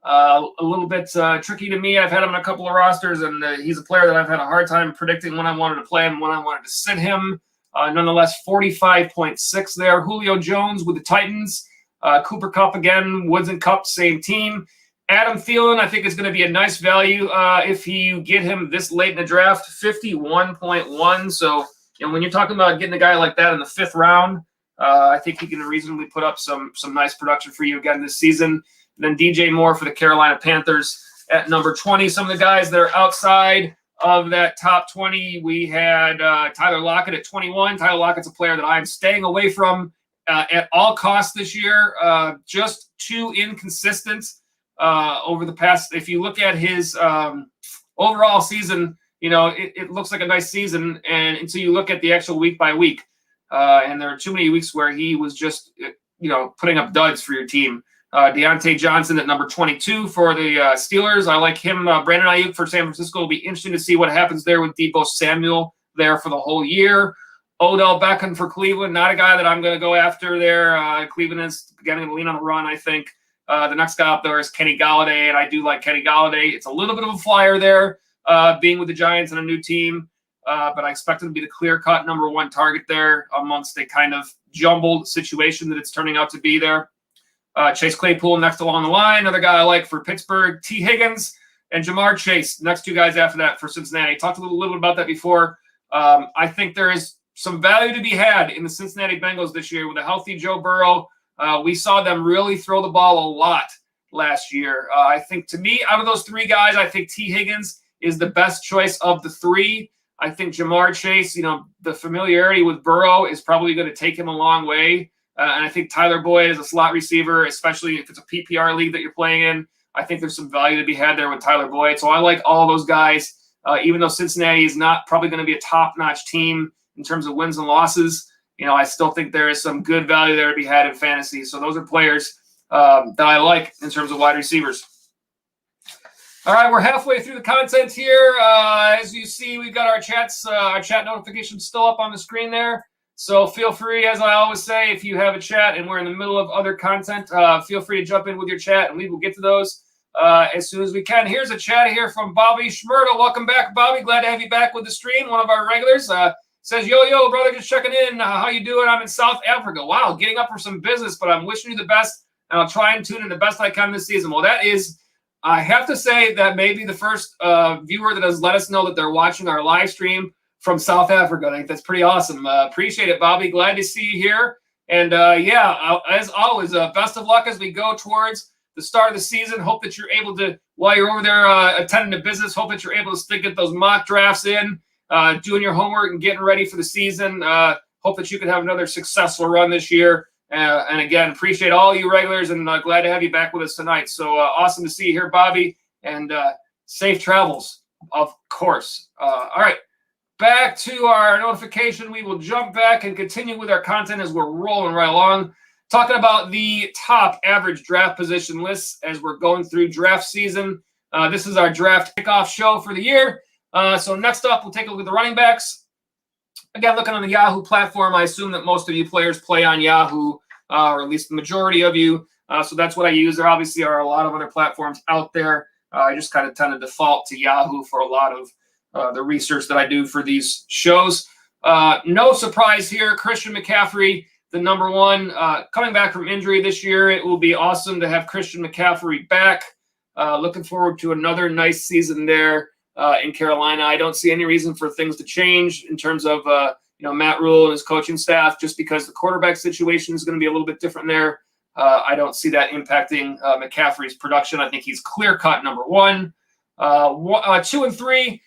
A little bit tricky to me. I've had him on a couple of rosters, and he's a player that I've had a hard time predicting when I wanted to play him, when I wanted to sit him. Nonetheless, 45.6 there. Julio Jones with the Titans. Cooper Kupp again. Woods and Kupp, same team. Adam Thielen, I think, is going to be a nice value if you get him this late in the draft, 51.1. So, when you're talking about getting a guy like that in the 5th round, I think he can reasonably put up some nice production for you again this season. And then DJ Moore for the Carolina Panthers at number 20. Some of the guys that are outside of that top 20, we had Tyler Lockett at 21. Tyler Lockett's a player that I'm staying away from at all costs this year. Just too inconsistent over the past. If you look at his overall season, it looks like a nice season, and until you look at the actual week by week, and there are too many weeks where he was just, putting up duds for your team. Deontay Johnson at number 22 for the Steelers. I like him. Brandon Ayuk for San Francisco. Will be interesting to see what happens there with Deebo Samuel there for the whole year. Odell Beckham for Cleveland. Not a guy that I'm going to go after there. Cleveland is going to lean on the run, I think. The next guy up there is Kenny Galladay, and I do like Kenny Galladay. It's a little bit of a flyer there, being with the Giants and a new team, but I expect him to be the clear-cut number 1 target there amongst a kind of jumbled situation that it's turning out to be there. Chase Claypool next along the line. Another guy I like for Pittsburgh, T. Higgins and Jamar Chase. Next 2 guys after that for Cincinnati. Talked a little bit about that before. I think there is some value to be had in the Cincinnati Bengals this year with a healthy Joe Burrow. We saw them really throw the ball a lot last year. I think, to me, out of those 3 guys, I think T. Higgins is the best choice of the 3. I think Jamar Chase, the familiarity with Burrow is probably going to take him a long way. And I think Tyler Boyd is a slot receiver, especially if it's a PPR league that you're playing in. I think there's some value to be had there with Tyler Boyd. So I like all those guys, even though Cincinnati is not probably going to be a top-notch team in terms of wins and losses. I still think there is some good value there to be had in fantasy. So those are players that I like in terms of wide receivers. All right, we're halfway through the content here. As you see, we've got our chat notifications still up on the screen there. So feel free, as I always say, if you have a chat and we're in the middle of other content, feel free to jump in with your chat, and we will get to those as soon as we can. Here's a chat here from Bobby Schmerda. Welcome back, Bobby. Glad to have you back with the stream. One of our regulars says, yo, brother, just checking in. How you doing? I'm in South Africa. Wow, getting up for some business, but I'm wishing you the best, and I'll try and tune in the best I can this season. Well, that is, I have to say that maybe the first viewer that has let us know that they're watching our live stream from South Africa. I think that's pretty awesome. Appreciate it, Bobby. Glad to see you here. And as always, best of luck as we go towards the start of the season. Hope that you're able to, while you're over there attending to business, hope that you're able to still get those mock drafts in, doing your homework and getting ready for the season. Hope that you can have another successful run this year. And again, appreciate all you regulars, and glad to have you back with us tonight. So awesome to see you here, Bobby, and safe travels, of course. All right. Back to our notification. We will jump back and continue with our content as we're rolling right along, talking about the top average draft position lists as we're going through draft season. This is our draft kickoff show for the year. So next up, we'll take a look at the running backs. Again, looking on the Yahoo platform, I assume that most of you players play on Yahoo, or at least the majority of you. So that's what I use. There obviously are a lot of other platforms out there. I just kind of tend to default to Yahoo for a lot of the research that I do for these shows. No surprise here. Christian McCaffrey, the number one, coming back from injury this year. It will be awesome to have Christian McCaffrey back. Looking forward to another nice season there in Carolina. I don't see any reason for things to change in terms of Matt Rule and his coaching staff, just because the quarterback situation is going to be a little bit different there. I don't see that impacting McCaffrey's production. I think he's clear-cut number one. 2 and 3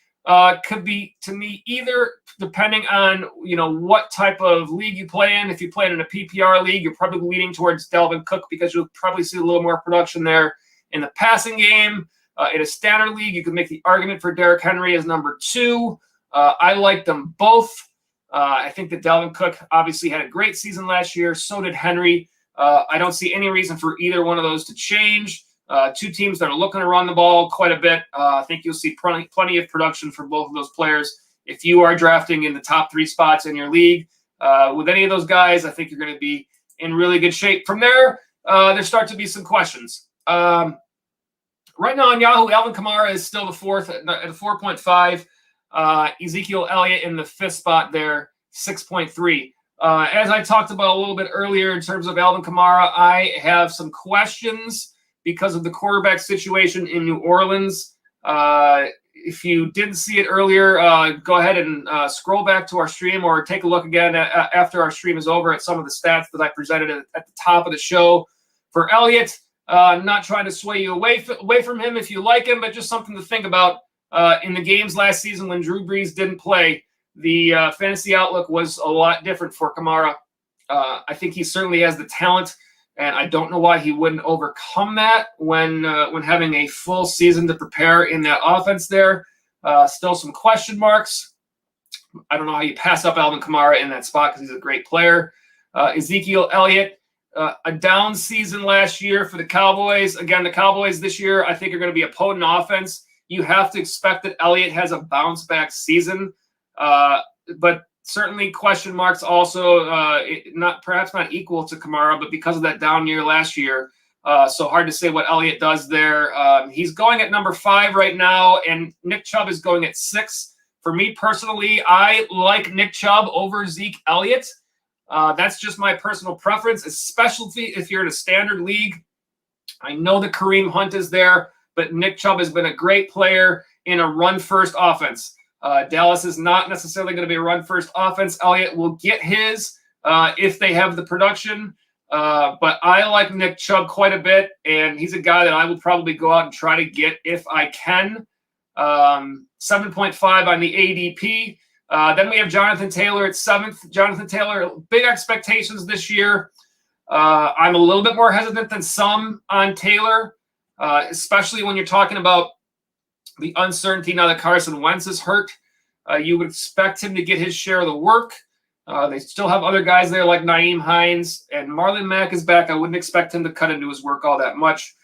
could be, to me, either depending on what type of league you play in. If you play in a PPR league, you're probably leaning towards Dalvin Cook because you'll probably see a little more production there in the passing game. In a standard league, you could make the argument for Derrick Henry as number 2. I like them both. I think that Dalvin Cook obviously had a great season last year. So did Henry. I don't see any reason for either one of those to change. Two teams that are looking to run the ball quite a bit. I think you'll see plenty of production for both of those players. If you are drafting in the top 3 spots in your league with any of those guys, I think you're going to be in really good shape. From there, there start to be some questions. Right now on Yahoo, Alvin Kamara is still the 4th at a 4.5. Ezekiel Elliott in the 5th spot there, 6.3. As I talked about a little bit earlier in terms of Alvin Kamara, I have some questions because of the quarterback situation in New Orleans. If you didn't see it earlier, go ahead and scroll back to our stream or take a look again after our stream is over at some of the stats that I presented at the top of the show for Elliott. I'm not trying to sway you away from him if you like him, but just something to think about. In the games last season when Drew Brees didn't play, the fantasy outlook was a lot different for Kamara. I think he certainly has the talent, and I don't know why he wouldn't overcome that when having a full season to prepare in that offense there. Still some question marks. I don't know how you pass up Alvin Kamara in that spot because he's a great player. Ezekiel Elliott, a down season last year for the Cowboys. Again, the Cowboys this year, I think, are going to be a potent offense. You have to expect that Elliott has a bounce-back season. But certainly question marks also, perhaps not equal to Kamara, but because of that down year last year. So hard to say what Elliott does there. He's going at number 5 right now, and Nick Chubb is going at 6. For me personally, I like Nick Chubb over Zeke Elliott. That's just my personal preference, especially if you're in a standard league. I know that Kareem Hunt is there, but Nick Chubb has been a great player in a run-first offense. Dallas is not necessarily going to be a run-first offense. Elliott will get his if they have the production. But I like Nick Chubb quite a bit, and he's a guy that I will probably go out and try to get if I can. 7.5 on the ADP. Then we have Jonathan Taylor at 7th. Jonathan Taylor, big expectations this year. I'm a little bit more hesitant than some on Taylor, especially when you're talking about the uncertainty now that Carson Wentz is hurt. You would expect him to get his share of the work. They still have other guys there like Nyheim Hines, and Marlon Mack is back. I wouldn't expect him to cut into his work all that much.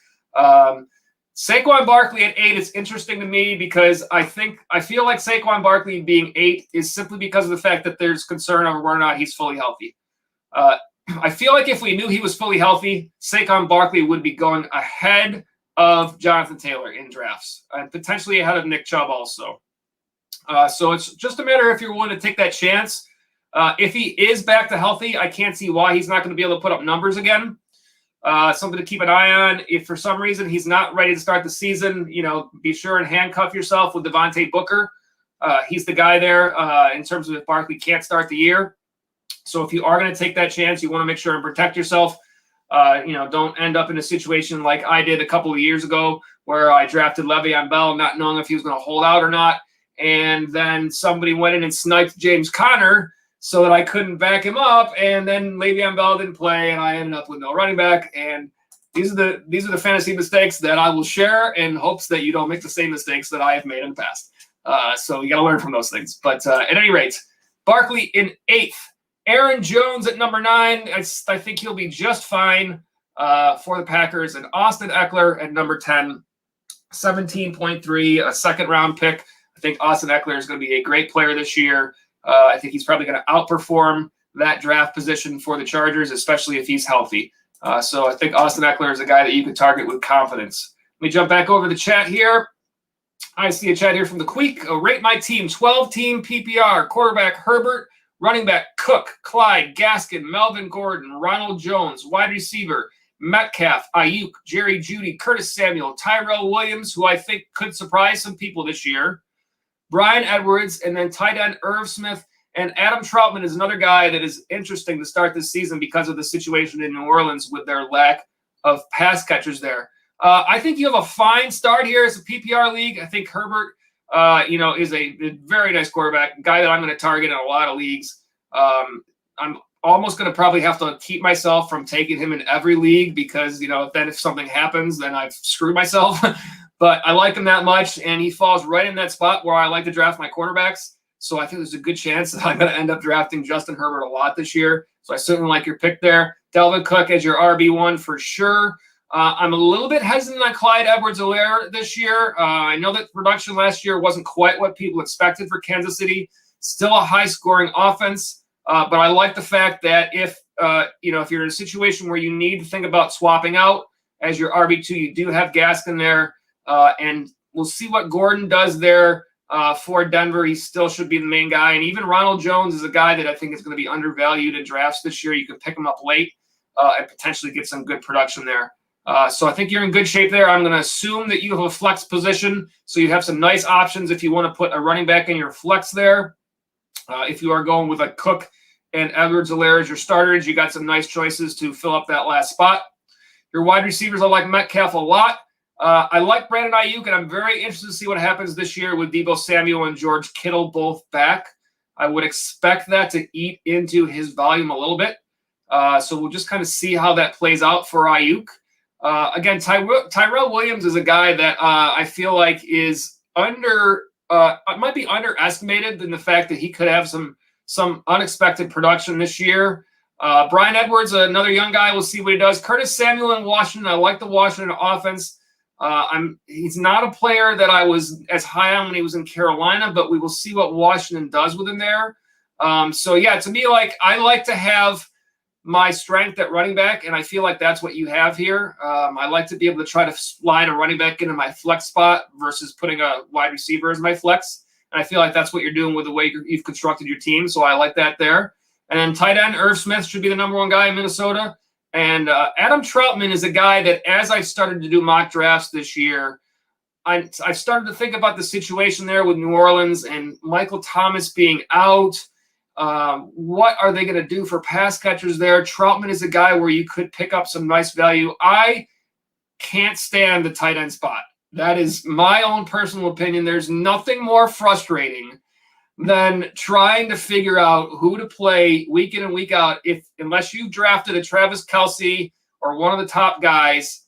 Saquon Barkley at 8 is interesting to me because I feel like Saquon Barkley being 8 is simply because of the fact that there's concern over whether or not he's fully healthy. I feel like if we knew he was fully healthy, Saquon Barkley would be going ahead of Jonathan Taylor in drafts and potentially ahead of Nick Chubb also. So it's just a matter if you're willing to take that chance. If he is back to healthy, I can't see why he's not going to be able to put up numbers again. Something to keep an eye on. If for some reason he's not ready to start the season, be sure and handcuff yourself with Devontae Booker. He's the guy there in terms of if Barkley can't start the year. So if you are going to take that chance, you want to make sure and protect yourself. Don't end up in a situation like I did a couple of years ago where I drafted Le'Veon Bell not knowing if he was going to hold out or not. And then somebody went in and sniped James Conner so that I couldn't back him up. And then Le'Veon Bell didn't play, and I ended up with no running back. And these are the fantasy mistakes that I will share in hopes that you don't make the same mistakes that I have made in the past. So you got to learn from those things. But at any rate, Barkley in 8th. Aaron Jones at number 9. I think he'll be just fine for the Packers. And Austin Eckler at number 10. 17.3, a second-round pick. I think Austin Eckler is going to be a great player this year. I think he's probably going to outperform that draft position for the Chargers, especially if he's healthy. So I think Austin Eckler is a guy that you could target with confidence. Let me jump back over the chat here. I see a chat here from the Queek. Rate my team, 12-team PPR, quarterback Herbert, running back Cook, Clyde, Gaskin, Melvin Gordon, Ronald Jones, wide receiver Metcalf, Ayuk, Jerry Jeudy, Curtis Samuel, Tyrell Williams, who I think could surprise some people this year, Brian Edwards, and then tight end Irv Smith. And Adam Troutman is another guy that is interesting to start this season because of the situation in New Orleans with their lack of pass catchers there. I think you have a fine start here as a PPR league. I think Herbert, is a very nice quarterback, guy that I'm going to target in a lot of leagues. I'm almost going to probably have to keep myself from taking him in every league because, then if something happens, then I've screwed myself. But I like him that much, and he falls right in that spot where I like to draft my quarterbacks. So I think there's a good chance that I'm going to end up drafting Justin Herbert a lot this year. So I certainly like your pick there. Dalvin Cook as your RB1 for sure. I'm a little bit hesitant on Clyde Edwards-Helaire this year. I know that production last year wasn't quite what people expected for Kansas City. Still a high-scoring offense, but I like the fact that if you're in a situation where you need to think about swapping out as your RB2, you do have Gaskin there, and we'll see what Gordon does there. For Denver, he still should be the main guy. And even Ronald Jones is a guy that I think is going to be undervalued in drafts this year. You can pick him up late and potentially get some good production there. So I think you're in good shape there. I'm going to assume that you have a flex position, so you have some nice options if you want to put a running back in your flex there. If you are going with a Cook and Edwards-Helaire as your starters, you got some nice choices to fill up that last spot. Your wide receivers, I like Metcalf a lot. I like Brandon Ayuk, and I'm very interested to see what happens this year with Deebo Samuel and George Kittle both back. I would expect that to eat into his volume a little bit. So we'll just kind of see how that plays out for Ayuk. Again, Tyrell Williams is a guy that I feel like is might be underestimated in the fact that he could have some unexpected production this year. Brian Edwards, another young guy, we'll see what he does. Curtis Samuel in Washington, I like the Washington offense. He's not a player that I was as high on when he was in Carolina, but we will see what Washington does with him there. To me, I like to have my strength at running back, and I feel like that's what you have here. I like to be able to try to slide a running back into my flex spot versus putting a wide receiver as my flex. And I feel like that's what you're doing with the way you've constructed your team. So I like that there. And then tight end Irv Smith should be the number one guy in Minnesota. And Adam Troutman is a guy that, as I've started to do mock drafts this year, I've started to think about the situation there with New Orleans and Michael Thomas being out. What are they going to do for pass catchers there? Troutman is a guy where you could pick up some nice value. I can't stand the tight end spot. That is my own personal opinion. There's nothing more frustrating than trying to figure out who to play week in and week out unless you drafted a Travis Kelce or one of the top guys.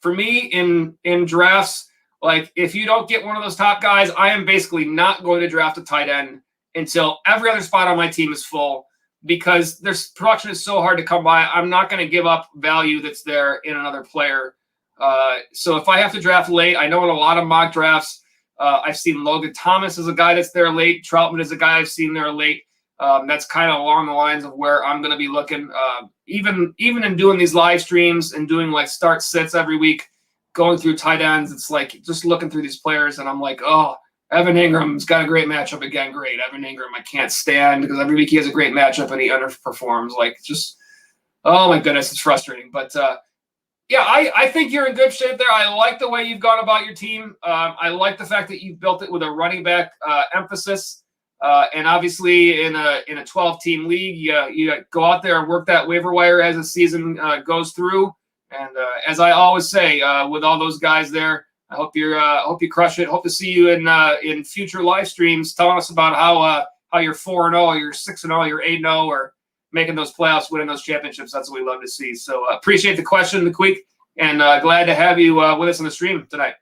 For me, in drafts, if you don't get one of those top guys, I am basically not going to draft a tight end until every other spot on my team is full, because their production is so hard to come by. I'm not going to give up value that's there in another player. So if I have to draft late, I know in a lot of mock drafts, I've seen Logan Thomas as a guy that's there late. Troutman is a guy I've seen there late. That's kind of along the lines of where I'm going to be looking. Even in doing these live streams and doing start sits every week, going through tight ends, it's just looking through these players, and I'm like, oh, Evan Ingram's got a great matchup again. Great. Evan Ingram, I can't stand, because every week he has a great matchup and he underperforms. Oh my goodness, it's frustrating. But I think you're in good shape there. I like the way you've gone about your team. I like the fact that you built it with a running back emphasis. And obviously in a 12-team league, you go out there and work that waiver wire as the season goes through. And as I always say, with all those guys there, I hope you crush it. Hope to see you in future live streams telling us about how you're 4-0, you're 6-0, you're 8-0, or making those playoffs, winning those championships. That's what we love to see. So appreciate the question, McQueek, and glad to have you with us on the stream tonight.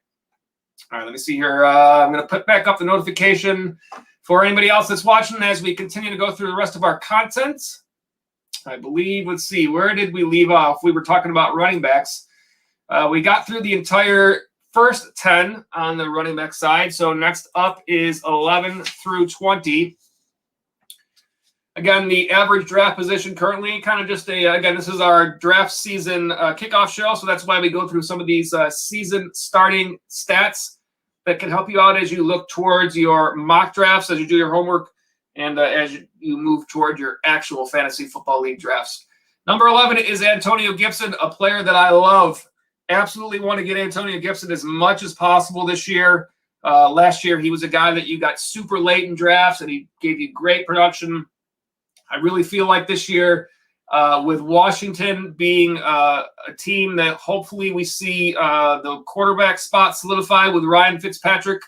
All right, let me see here. I'm going to put back up the notification for anybody else that's watching as we continue to go through the rest of our content. I believe, let's see, where did we leave off? We were talking about running backs. We got through the entire first 10 on the running back side. So next up is 11 through 20. Again, the average draft position currently, kind of just again, this is our draft season kickoff show, so that's why we go through some of these season starting stats that can help you out as you look towards your mock drafts, as you do your homework, and as you move toward your actual fantasy football league drafts. Number 11 is Antonio Gibson, a player that I love. Absolutely want to get Antonio Gibson as much as possible this year. Last year, he was a guy that you got super late in drafts, and he gave you great production. I really feel like this year, with Washington being a team that hopefully we see the quarterback spot solidify with Ryan Fitzpatrick,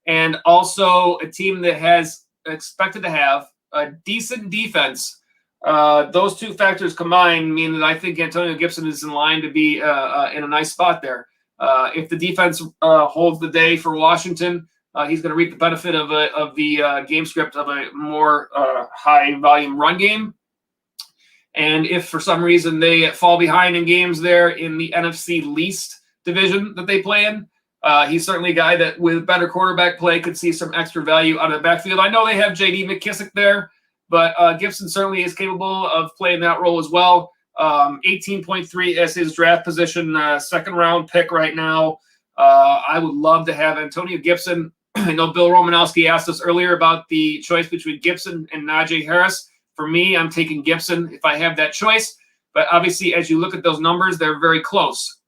and also a team that has expected to have a decent defense. Those two factors combined mean that I think Antonio Gibson is in line to be in a nice spot there. If the defense holds the day for Washington, he's going to reap the benefit of the game script of a more high-volume run game. And if for some reason they fall behind in games there in the NFC least division that they play in, he's certainly a guy that with better quarterback play could see some extra value out of the backfield. I know they have J.D. McKissick there, but Gibson certainly is capable of playing that role as well. 18.3 as his draft position, second-round pick right now. I would love to have Antonio Gibson. I know Bill Romanowski asked us earlier about the choice between Gibson and Najee Harris. For me, I'm taking Gibson if I have that choice. But obviously, as you look at those numbers, they're very close.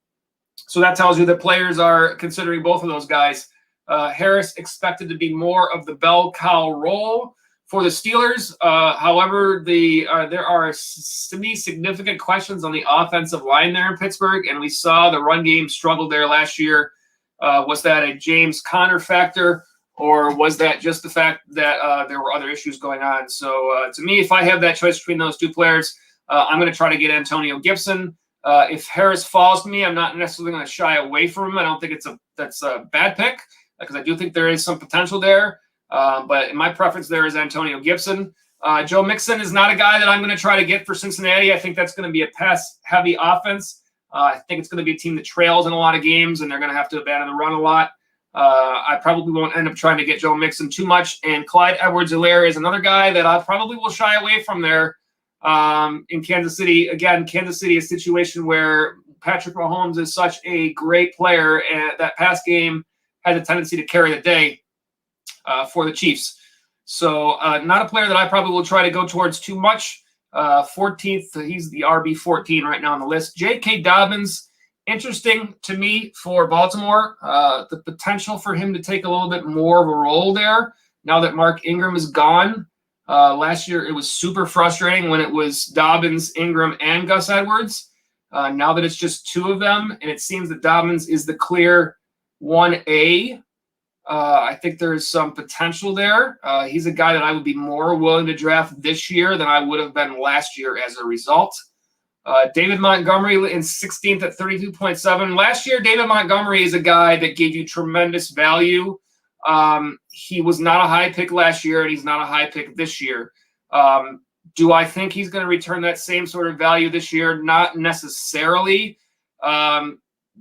So that tells you that players are considering both of those guys. Harris expected to be more of the bell cow role for the Steelers. However, there are significant questions on the offensive line there in Pittsburgh, and we saw the run game struggle there last year. Was that a James Conner factor, or was that just the fact that there were other issues going on? So to me, if I have that choice between those two players, I'm going to try to get Antonio Gibson. If Harris falls to me, I'm not necessarily going to shy away from him. I don't think that's a bad pick because I do think there is some potential there. But my preference there is Antonio Gibson. Joe Mixon is not a guy that I'm going to try to get for Cincinnati. I think that's going to be a pass-heavy offense. I think it's going to be a team that trails in a lot of games, and they're going to have to abandon the run a lot. I probably won't end up trying to get Joe Mixon too much. And Clyde Edwards-Helaire is another guy that I probably will shy away from there in Kansas City. Again, Kansas City is a situation where Patrick Mahomes is such a great player, and that pass game has a tendency to carry the day for the Chiefs. So not a player that I probably will try to go towards too much. 14th, he's the RB 14 right now on the list. J.K. Dobbins, interesting to me for Baltimore. The potential for him to take a little bit more of a role there now that Mark Ingram is gone. Last year, it was super frustrating when it was Dobbins, Ingram, and Gus Edwards. Now that it's just two of them, and it seems that Dobbins is the clear 1A. I think there's some potential there. He's a guy that I would be more willing to draft this year than I would have been last year as a result. David Montgomery in 16th at 32.7. Last year, David Montgomery is a guy that gave you tremendous value. He was not a high pick last year, and he's not a high pick this year. Do I think he's going to return that same sort of value this year? Not necessarily.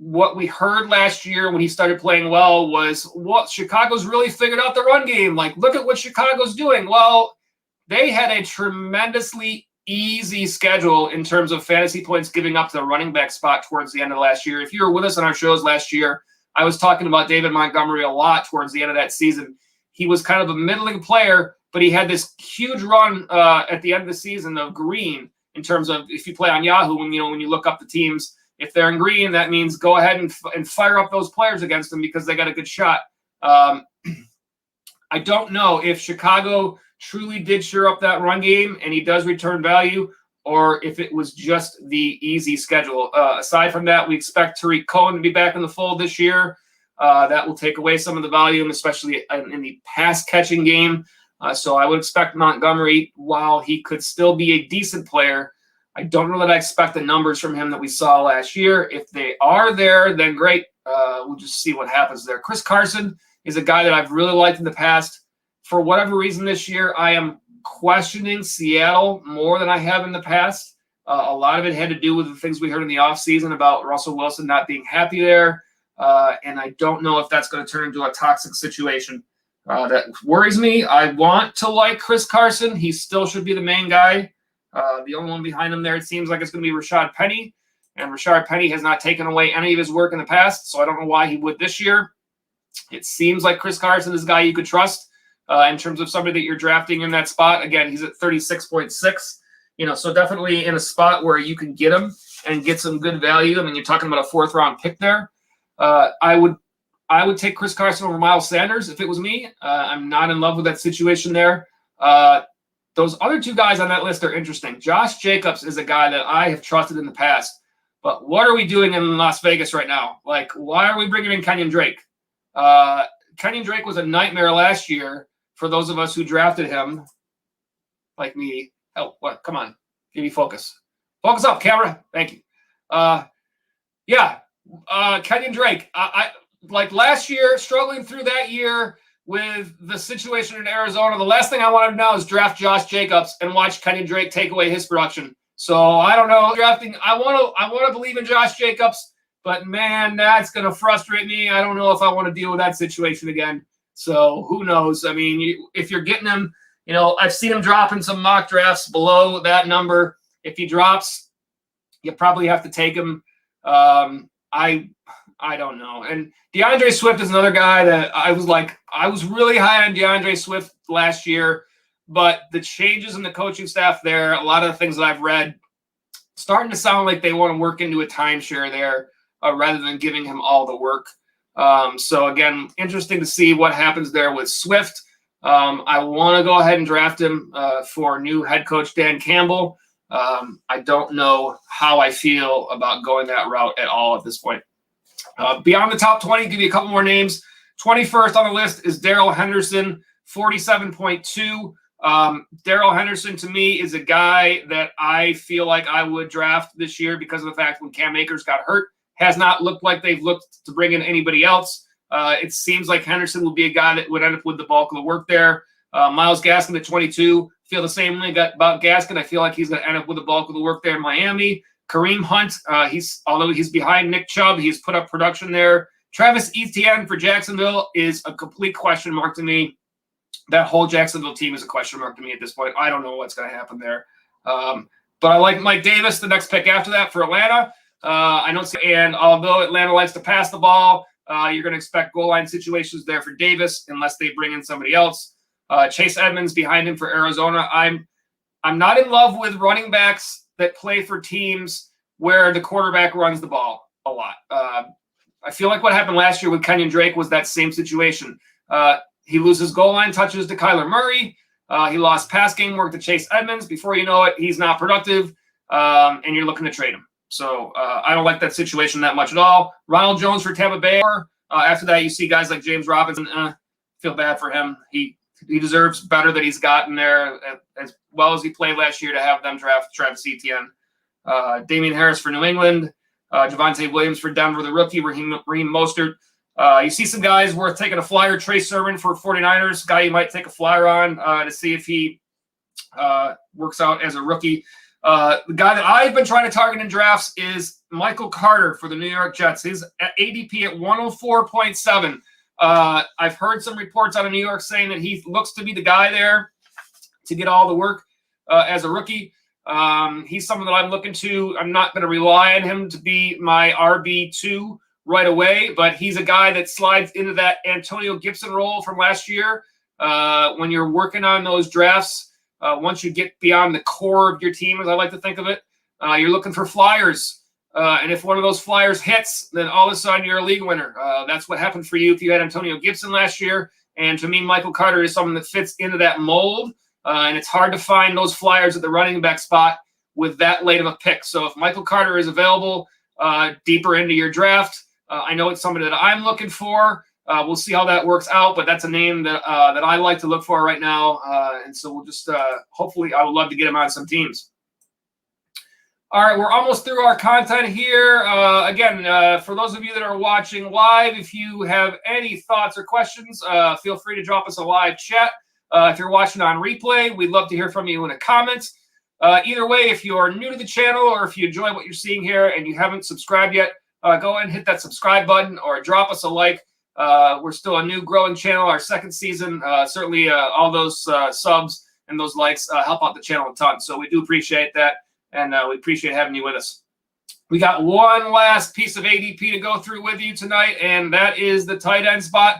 What we heard last year when he started playing well was, well, Chicago's really figured out the run game. Like, look at what Chicago's doing. Well, they had a tremendously easy schedule in terms of fantasy points giving up to the running back spot towards the end of last year. If you were with us on our shows last year, I was talking about David Montgomery a lot towards the end of that season. He was kind of a middling player, but he had this huge run at the end of the season of green in terms of if you play on Yahoo, when you look up the teams, if they're in green, that means go ahead and fire up those players against them because they got a good shot. I don't know if Chicago truly did shore up that run game and he does return value, or if it was just the easy schedule. Aside from that, we expect Tariq Cohen to be back in the fold this year. That will take away some of the volume, especially in the pass-catching game. So I would expect Montgomery, while he could still be a decent player, I don't know that I expect the numbers from him that we saw last year. If they are there, then great. We'll just see what happens there. Chris Carson is a guy that I've really liked in the past. For whatever reason this year, I am questioning Seattle more than I have in the past. A lot of it had to do with the things we heard in the offseason about Russell Wilson not being happy there. And I don't know if that's going to turn into a toxic situation. That worries me. I want to like Chris Carson. He still should be the main guy. The only one behind him there, it seems like it's going to be Rashad Penny. And Rashad Penny has not taken away any of his work in the past, so I don't know why he would this year. It seems like Chris Carson is a guy you could trust in terms of somebody that you're drafting in that spot. Again, he's at 36.6. So definitely in a spot where you can get him and get some good value. I mean, you're talking about a 4th-round pick there. I would take Chris Carson over Miles Sanders if it was me. I'm not in love with that situation there. Those other 2 guys on that list are interesting. Josh Jacobs is a guy that I have trusted in the past. But what are we doing in Las Vegas right now? Like, why are we bringing in Kenyon Drake? Kenyon Drake was a nightmare last year for those of us who drafted him, like me. Oh, what? Come on. Give me focus. Focus up, camera. Thank you. Kenyon Drake. I like last year, struggling through that year with the situation in Arizona. The last thing I wanted to know is draft Josh Jacobs and watch Kenyon Drake take away his production. So I don't know. Drafting, I want to believe in Josh Jacobs, but man, that's going to frustrate me. I don't know if I want to deal with that situation again. So who knows? I mean, if you're getting him, I've seen him drop in some mock drafts below that number. If he drops, you probably have to take him. I don't know. And DeAndre Swift is another guy that I was really high on DeAndre Swift last year. But the changes in the coaching staff there, a lot of the things that I've read, starting to sound like they want to work into a timeshare there rather than giving him all the work. So, again, interesting to see what happens there with Swift. I want to go ahead and draft him for new head coach Dan Campbell. I don't know how I feel about going that route at all at this point. Beyond the top 20, give you a couple more names. 21st on the list is Darrell Henderson, 47.2. Darrell Henderson to me is a guy that I feel like I would draft this year because of the fact when Cam Akers got hurt, has not looked like they've looked to bring in anybody else. It seems like Henderson will be a guy that would end up with the bulk of the work there. Myles Gaskin at 22, feel the same way about Gaskin. I feel like he's going to end up with the bulk of the work there in Miami. Kareem Hunt, although he's behind Nick Chubb, he's put up production there. Travis Etienne for Jacksonville is a complete question mark to me. That whole Jacksonville team is a question mark to me at this point. I don't know what's going to happen there. But I like Mike Davis, the next pick after that for Atlanta. And although Atlanta likes to pass the ball, you're going to expect goal line situations there for Davis unless they bring in somebody else. Chase Edmonds behind him for Arizona. I'm not in love with running backs that play for teams where the quarterback runs the ball a lot. I feel like what happened last year with Kenyon Drake was that same situation. He loses goal line touches to Kyler Murray. He lost pass game work to Chase Edmonds. Before you know it, he's not productive, and you're looking to trade him. So I don't like that situation that much at all. Ronald Jones for Tampa Bay. After that, you see guys like James Robinson. Feel bad for him. He deserves better that he's gotten there as well as he played last year to have them draft Travis Etienne. Damian Harris for New England. Javonte Williams for Denver, the rookie. Raheem Mostert. You see some guys worth taking a flyer. Trey Sermon for 49ers, guy you might take a flyer on to see if he works out as a rookie. The guy that I've been trying to target in drafts is Michael Carter for the New York Jets. His ADP at 104.7. I've heard some reports out of New York saying that he looks to be the guy there to get all the work as a rookie. He's someone that I'm looking to. I'm not going to rely on him to be my RB2 right away, but he's a guy that slides into that Antonio Gibson role from last year. When you're working on those drafts, once you get beyond the core of your team, as I like to think of it, you're looking for flyers. And if one of those flyers hits, then all of a sudden you're a league winner. That's what happened for you if you had Antonio Gibson last year. And to me, Michael Carter is someone that fits into that mold. And it's hard to find those flyers at the running back spot with that late of a pick. So if Michael Carter is available deeper into your draft, I know it's somebody that I'm looking for. We'll see how that works out, but that's a name that that I like to look for right now. And so we'll just hopefully I would love to get him on some teams. All right, we're almost through our content here. Again, for those of you that are watching live, if you have any thoughts or questions, feel free to drop us a live chat. If you're watching on replay, we'd love to hear from you in the comments. Either way, if you are new to the channel or if you enjoy what you're seeing here and you haven't subscribed yet, go ahead and hit that subscribe button or drop us a like. We're still a new growing channel, our second season. Certainly all those subs and those likes help out the channel a ton. So we do appreciate that, and we appreciate having you with us. We got one last piece of ADP to go through with you tonight, and that is the tight end spot.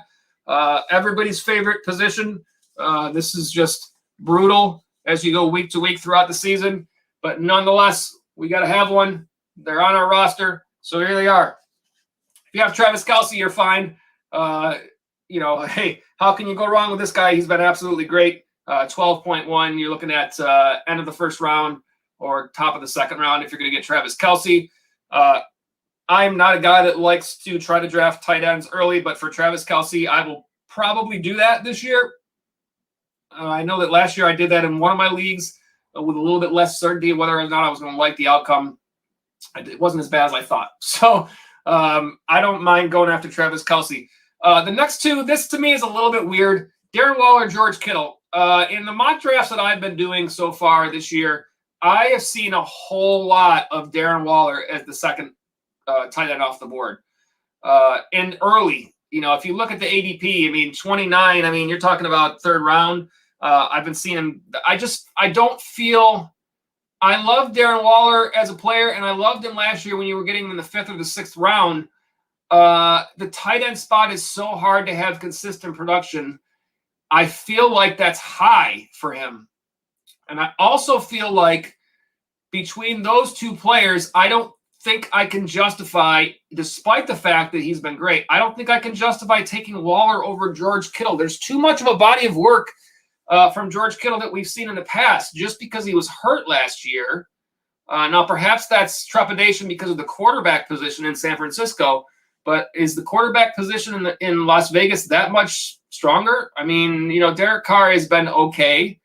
Everybody's favorite position. This is just brutal as you go week to week throughout the season, but nonetheless, we got to have one. They're on our roster, so here they are. If you have Travis Kelce, you're fine. Hey, how can you go wrong with this guy? He's been absolutely great. 12.1. You're looking at end of the first round or top of the second round if you're going to get Travis Kelce. I'm not a guy that likes to try to draft tight ends early, but for Travis Kelce, I will probably do that this year. I know that last year I did that in one of my leagues with a little bit less certainty of whether or not I was going to like the outcome. It wasn't as bad as I thought. So I don't mind going after Travis Kelce. The next two, this to me is a little bit weird. Darren Waller, George Kittle. In the mock drafts that I've been doing so far this year, I have seen a whole lot of Darren Waller as the second tight end off the board. And early, if you look at the ADP, 29, you're talking about third round. I've been seeing him. I don't feel. I love Darren Waller as a player, and I loved him last year when you were getting him in the 5th or the 6th round. The tight end spot is so hard to have consistent production. I feel like that's high for him. And I also feel like between those two players, I don't think I can justify, despite the fact that he's been great, I don't think I can justify taking Waller over George Kittle. There's too much of a body of work from George Kittle that we've seen in the past just because he was hurt last year. Now, perhaps that's trepidation because of the quarterback position in San Francisco, but is the quarterback position in Las Vegas that much stronger? Derek Carr has been okay.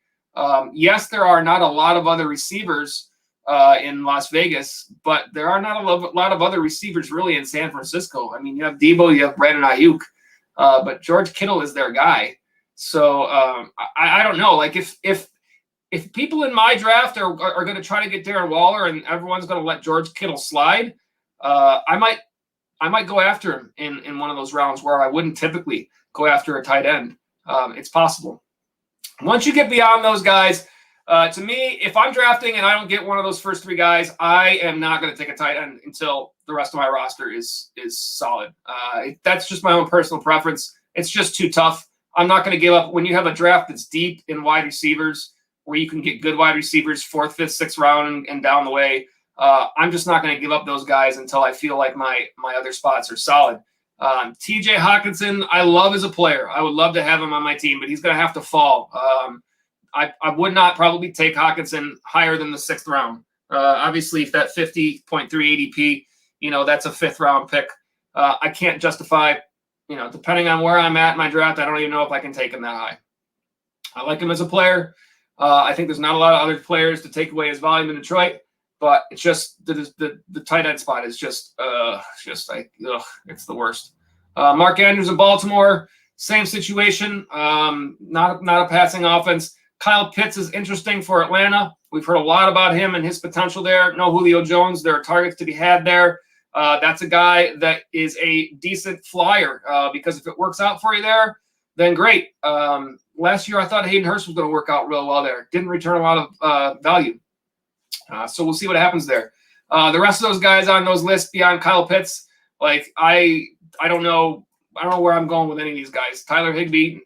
Yes, there are not a lot of other receivers in Las Vegas, but there are not a lot of other receivers really in San Francisco. You have Debo, you have Brandon Ayuk, but George Kittle is their guy. So I don't know. Like if people in my draft are going to try to get Darren Waller and everyone's going to let George Kittle slide, I might go after him in one of those rounds where I wouldn't typically go after a tight end. It's possible. Once you get beyond those guys, to me, if I'm drafting and I don't get one of those first three guys, I am not going to take a tight end until the rest of my roster is solid. That's just my own personal preference. It's just too tough. I'm not going to give up when you have a draft that's deep in wide receivers where you can get good wide receivers 4th, 5th, 6th round and down the way. I'm just not going to give up those guys until I feel like my other spots are solid. TJ Hawkinson, I love as a player. I would love to have him on my team, but he's going to have to fall. I would not probably take Hawkinson higher than the 6th round. Obviously, if that 50.3 ADP, that's a 5th round pick. I can't justify, depending on where I'm at in my draft, I don't even know if I can take him that high. I like him as a player. I think there's not a lot of other players to take away his volume in Detroit, but it's just the tight end spot is just it's the worst. Mark Andrews in Baltimore, same situation. Not a passing offense. Kyle Pitts is interesting for Atlanta. We've heard a lot about him and his potential there. No Julio Jones. There are targets to be had there. That's a guy that is a decent flyer because if it works out for you there, then great. Last year, I thought Hayden Hurst was going to work out real well there. Didn't return a lot of value. So we'll see what happens there. The rest of those guys on those lists beyond Kyle Pitts, I don't know where I'm going with any of these guys. Tyler Higbee,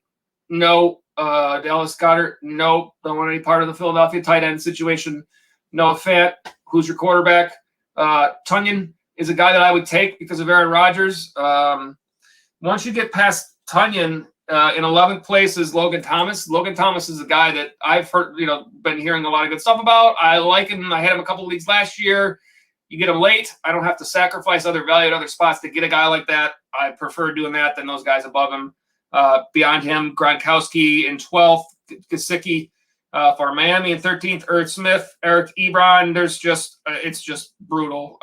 no. Dallas Goedert, no. Don't want any part of the Philadelphia tight end situation. Noah Fant, who's your quarterback? Tunyon is a guy that I would take because of Aaron Rodgers. Once you get past Tunyon, in 11th place is Logan Thomas. Logan Thomas is a guy that I've heard, been hearing a lot of good stuff about. I like him. I had him a couple of leagues last year. You get him late. I don't have to sacrifice other value at other spots to get a guy like that. I prefer doing that than those guys above him. Beyond him, Gronkowski in 12th, Gesicki for Miami in 13th, Irv Smith, Eric Ebron. It's just brutal.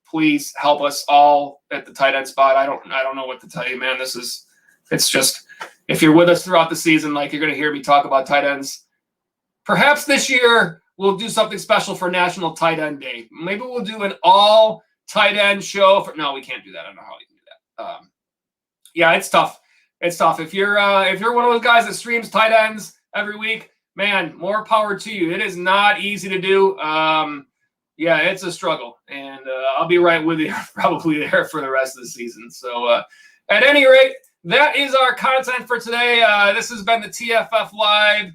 Please help us all at the tight end spot. I don't know what to tell you, man. It's just, if you're with us throughout the season, you're going to hear me talk about tight ends. Perhaps this year we'll do something special for National Tight End Day. Maybe we'll do an all tight end show. No, we can't do that. I don't know how we can do that. Yeah, it's tough. It's tough. If you're one of those guys that streams tight ends every week, man, more power to you. It is not easy to do. Yeah, it's a struggle, and I'll be right with you, probably there for the rest of the season. So, at any rate, that is our content for today. This has been the TFF Live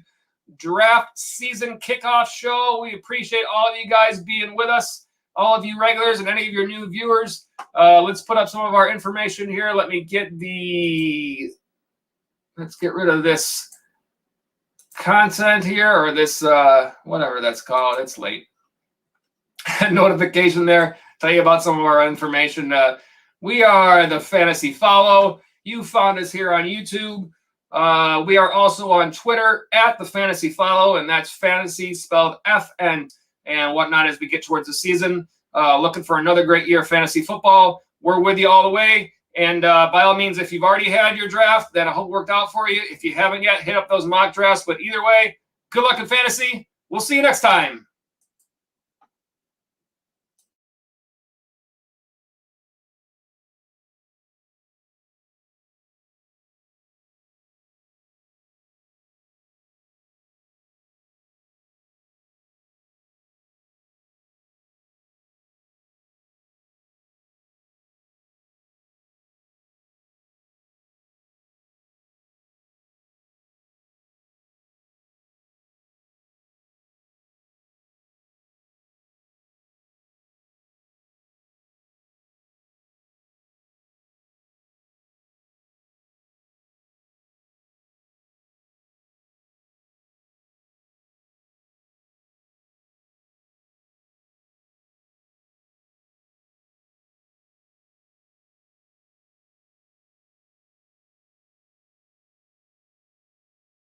Draft Season Kickoff Show. We appreciate all of you guys being with us, all of you regulars and any of your new viewers. Let's put up some of our information here. Let's get rid of this content here, or this, whatever that's called. It's late. Notification there. Tell you about some of our information. We are the Fantasy Follow. You found us here on YouTube. We are also on Twitter at the Fantasy Follow, and that's fantasy spelled FN and whatnot as we get towards the season. Looking for another great year of fantasy football. We're with you all the way. And by all means, if you've already had your draft, then I hope it worked out for you. If you haven't yet, hit up those mock drafts. But either way, good luck in fantasy. We'll see you next time.